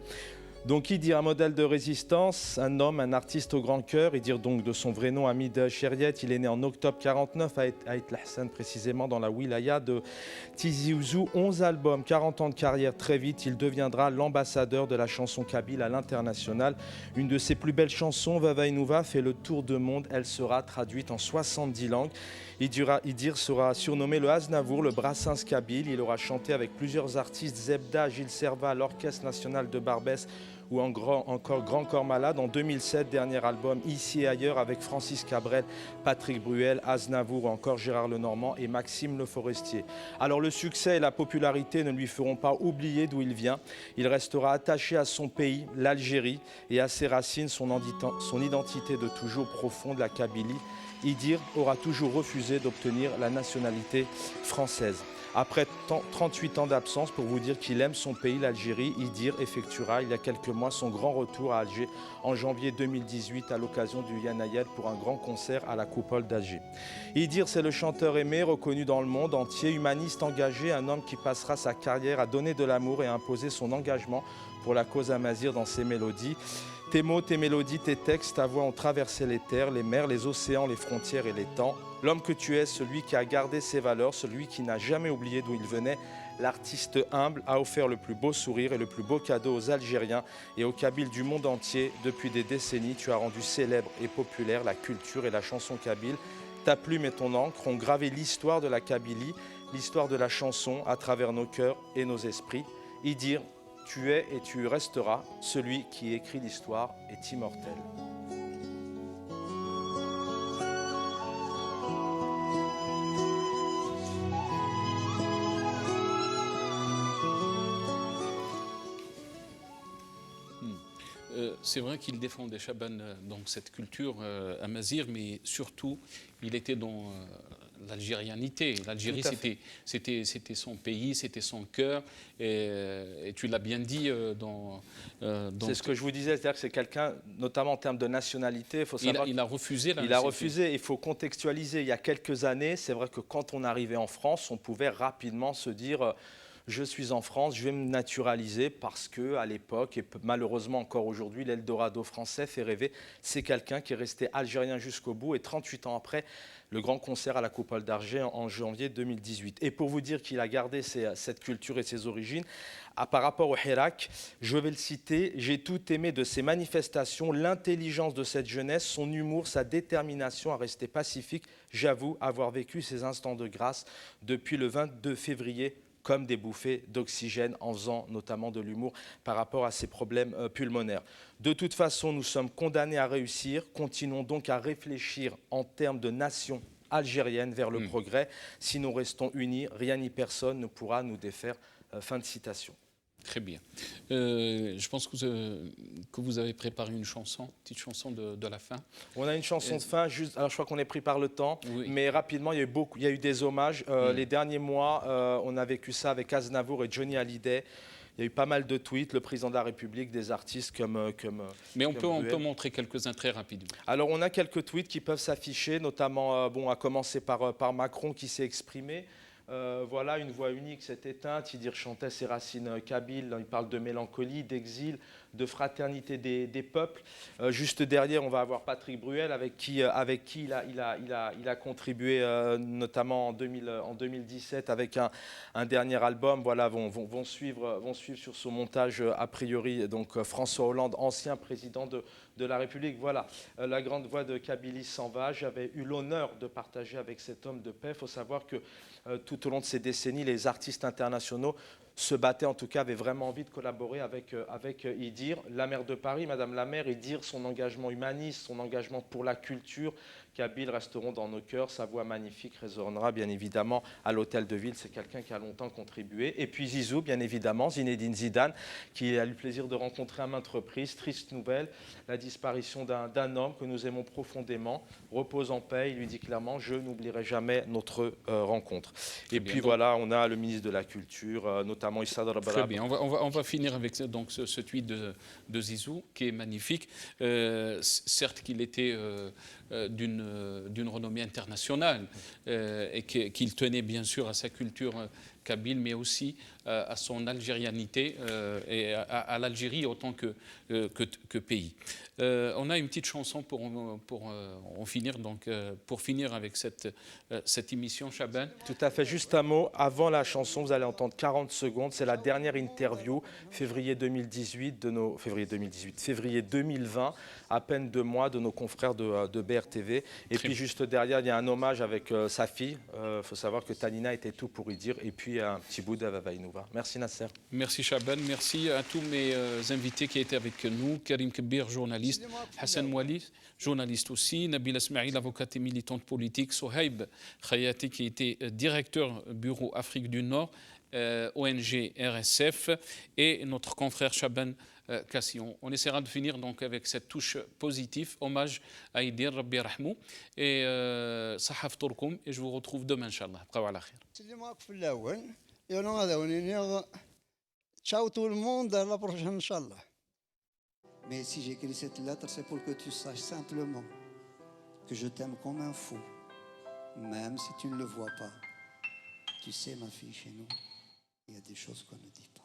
Donc Idir, un modèle de résistance, un homme, un artiste au grand cœur. Idir, donc de son vrai nom, Hamid Cheriet, il est né en octobre 1949 à Aït Lahsen, précisément dans la wilaya de Tizi Ouzou. 11 albums, 40 ans de carrière. Très vite, il deviendra l'ambassadeur de la chanson kabyle à l'international. Une de ses plus belles chansons, Vava Inouva, fait le tour du monde. Elle sera traduite en 70 langues. Idir sera surnommé le Aznavour, le Brassens kabyle. Il aura chanté avec plusieurs artistes, Zebda, Gilles Servat, l'Orchestre national de Barbès ou encore Grand Corps Malade. En 2007, dernier album Ici et ailleurs avec Francis Cabrel, Patrick Bruel, Aznavour ou encore Gérard Lenormand et Maxime Le Forestier. Alors le succès et la popularité ne lui feront pas oublier d'où il vient. Il restera attaché à son pays, l'Algérie, et à ses racines, son identité de toujours profonde, la Kabylie. Idir aura toujours refusé d'obtenir la nationalité française. Après 38 ans d'absence, pour vous dire qu'il aime son pays, l'Algérie, Idir effectuera il y a quelques mois son grand retour à Alger en janvier 2018 à l'occasion du Yanayel pour un grand concert à la Coupole d'Alger. Idir, c'est le chanteur aimé, reconnu dans le monde entier, humaniste engagé, un homme qui passera sa carrière à donner de l'amour et à imposer son engagement pour la cause amazigh dans ses mélodies. Tes mots, tes mélodies, tes textes, ta voix ont traversé les terres, les mers, les océans, les frontières et les temps. L'homme que tu es, celui qui a gardé ses valeurs, celui qui n'a jamais oublié d'où il venait, l'artiste humble a offert le plus beau sourire et le plus beau cadeau aux Algériens et aux Kabyles du monde entier. Depuis des décennies, tu as rendu célèbre et populaire la culture et la chanson kabyle. Ta plume et ton encre ont gravé l'histoire de la Kabylie, l'histoire de la chanson à travers nos cœurs et nos esprits. Idir, tu es et tu resteras, celui qui écrit l'histoire est immortel.
C'est vrai qu'il défendait Chaban donc cette culture amazigh, mais surtout il était dans l'algérianité. L'Algérie, c'était son pays, c'était son cœur, et tu l'as bien dit
c'est ce que je vous disais, c'est-à-dire que c'est quelqu'un, notamment en termes de nationalité, il faut savoir
il a refusé la
nationalité. Il a refusé, il faut contextualiser. Il y a quelques années, c'est vrai que quand on arrivait en France, on pouvait rapidement se dire je suis en France, je vais me naturaliser parce qu'à l'époque, et malheureusement encore aujourd'hui, l'Eldorado français fait rêver. C'est quelqu'un qui est resté algérien jusqu'au bout et 38 ans après, le grand concert à la Coupole d'Argent en janvier 2018. Et pour vous dire qu'il a gardé cette culture et ses origines, par rapport au Hirak, je vais le citer, j'ai tout aimé de ses manifestations, l'intelligence de cette jeunesse, son humour, sa détermination à rester pacifique. J'avoue avoir vécu ces instants de grâce depuis le 22 février comme des bouffées d'oxygène en faisant notamment de l'humour par rapport à ses problèmes pulmonaires. De toute façon, nous sommes condamnés à réussir. Continuons donc à réfléchir en termes de nation algérienne vers le progrès. Si nous restons unis, rien ni personne ne pourra nous défaire. Fin de citation.
Très bien. Je pense que vous avez préparé une petite chanson de la fin.
On a une chanson de fin, juste, alors je crois qu'on est pris par le temps,
oui.
Mais rapidement, il y a eu des hommages. Les derniers mois, on a vécu ça avec Aznavour et Johnny Hallyday. Il y a eu pas mal de tweets, le président de la République, des artistes comme
Mais on peut montrer quelques-uns très rapidement.
Alors, on a quelques tweets qui peuvent s'afficher, notamment, à commencer par Macron qui s'est exprimé. Voilà, une voix unique s'est éteinte. Il chantait ses racines kabyles. Il parle de mélancolie, d'exil, de fraternité des peuples. Juste derrière, on va avoir Patrick Bruel, avec qui il a contribué, notamment en 2017, avec un dernier album. Voilà, vont suivre sur son montage, a priori, donc François Hollande, ancien président de la République. Voilà, la grande voix de Kabylie s'en va. J'avais eu l'honneur de partager avec cet homme de paix. Il faut savoir que tout au long de ces décennies, les artistes internationaux se battaient, en tout cas, avaient vraiment envie de collaborer avec Idir. La maire de Paris, Madame la maire, Idir, son engagement humaniste, son engagement pour la culture, Kabyles resteront dans nos cœurs. Sa voix magnifique résonnera bien évidemment à l'hôtel de ville. C'est quelqu'un qui a longtemps contribué. Et puis Zizou, bien évidemment, Zinedine Zidane, qui a eu le plaisir de rencontrer à maintes reprises. Triste nouvelle, la disparition d'un homme que nous aimons profondément. Repose en paix. Il lui dit clairement, je n'oublierai jamais notre rencontre. Et puis voilà, on a le ministre de la Culture, notamment Issa Darabara.
Très bien, on va finir avec donc ce tweet de Zizou, qui est magnifique. Certes qu'il était d'une renommée internationale et qu'il tenait bien sûr à sa culture kabyle, mais aussi à son algérianité et à l'Algérie autant que pays. On a une petite chanson pour finir, donc pour finir avec cette émission, Chaban.
Tout à fait, juste un mot. Avant la chanson, vous allez entendre 40 secondes. C'est la dernière interview, février 2020, à peine 2 mois, de nos confrères de BRTV. Et puis juste derrière, il y a un hommage avec sa fille. Il faut savoir que Tanina était tout pour y dire. Et puis un petit bout d'Ava Inouva. Merci Nasser.
Merci Chaban, merci à tous mes invités qui étaient avec nous. Karim Kebir, journaliste. Hassan Mouali, journaliste aussi. Nabil Asmaïl, avocate et militante politique. Sohaib Khayati, qui était directeur bureau Afrique du Nord, ONG RSF. Et notre confrère Chaban Cassillon. On essaiera de finir donc avec cette touche positive, hommage à Idir Rabbi Rahmou et Sahaf Tourkoum, et je vous retrouve demain Inch'Allah.
Ciao tout le monde, à la prochaine Inch'Allah. Mais si j'écris cette lettre, c'est pour que tu saches simplement que je t'aime comme un fou, même si tu ne le vois pas. Tu sais, ma fille, chez nous, il y a des choses qu'on ne dit pas.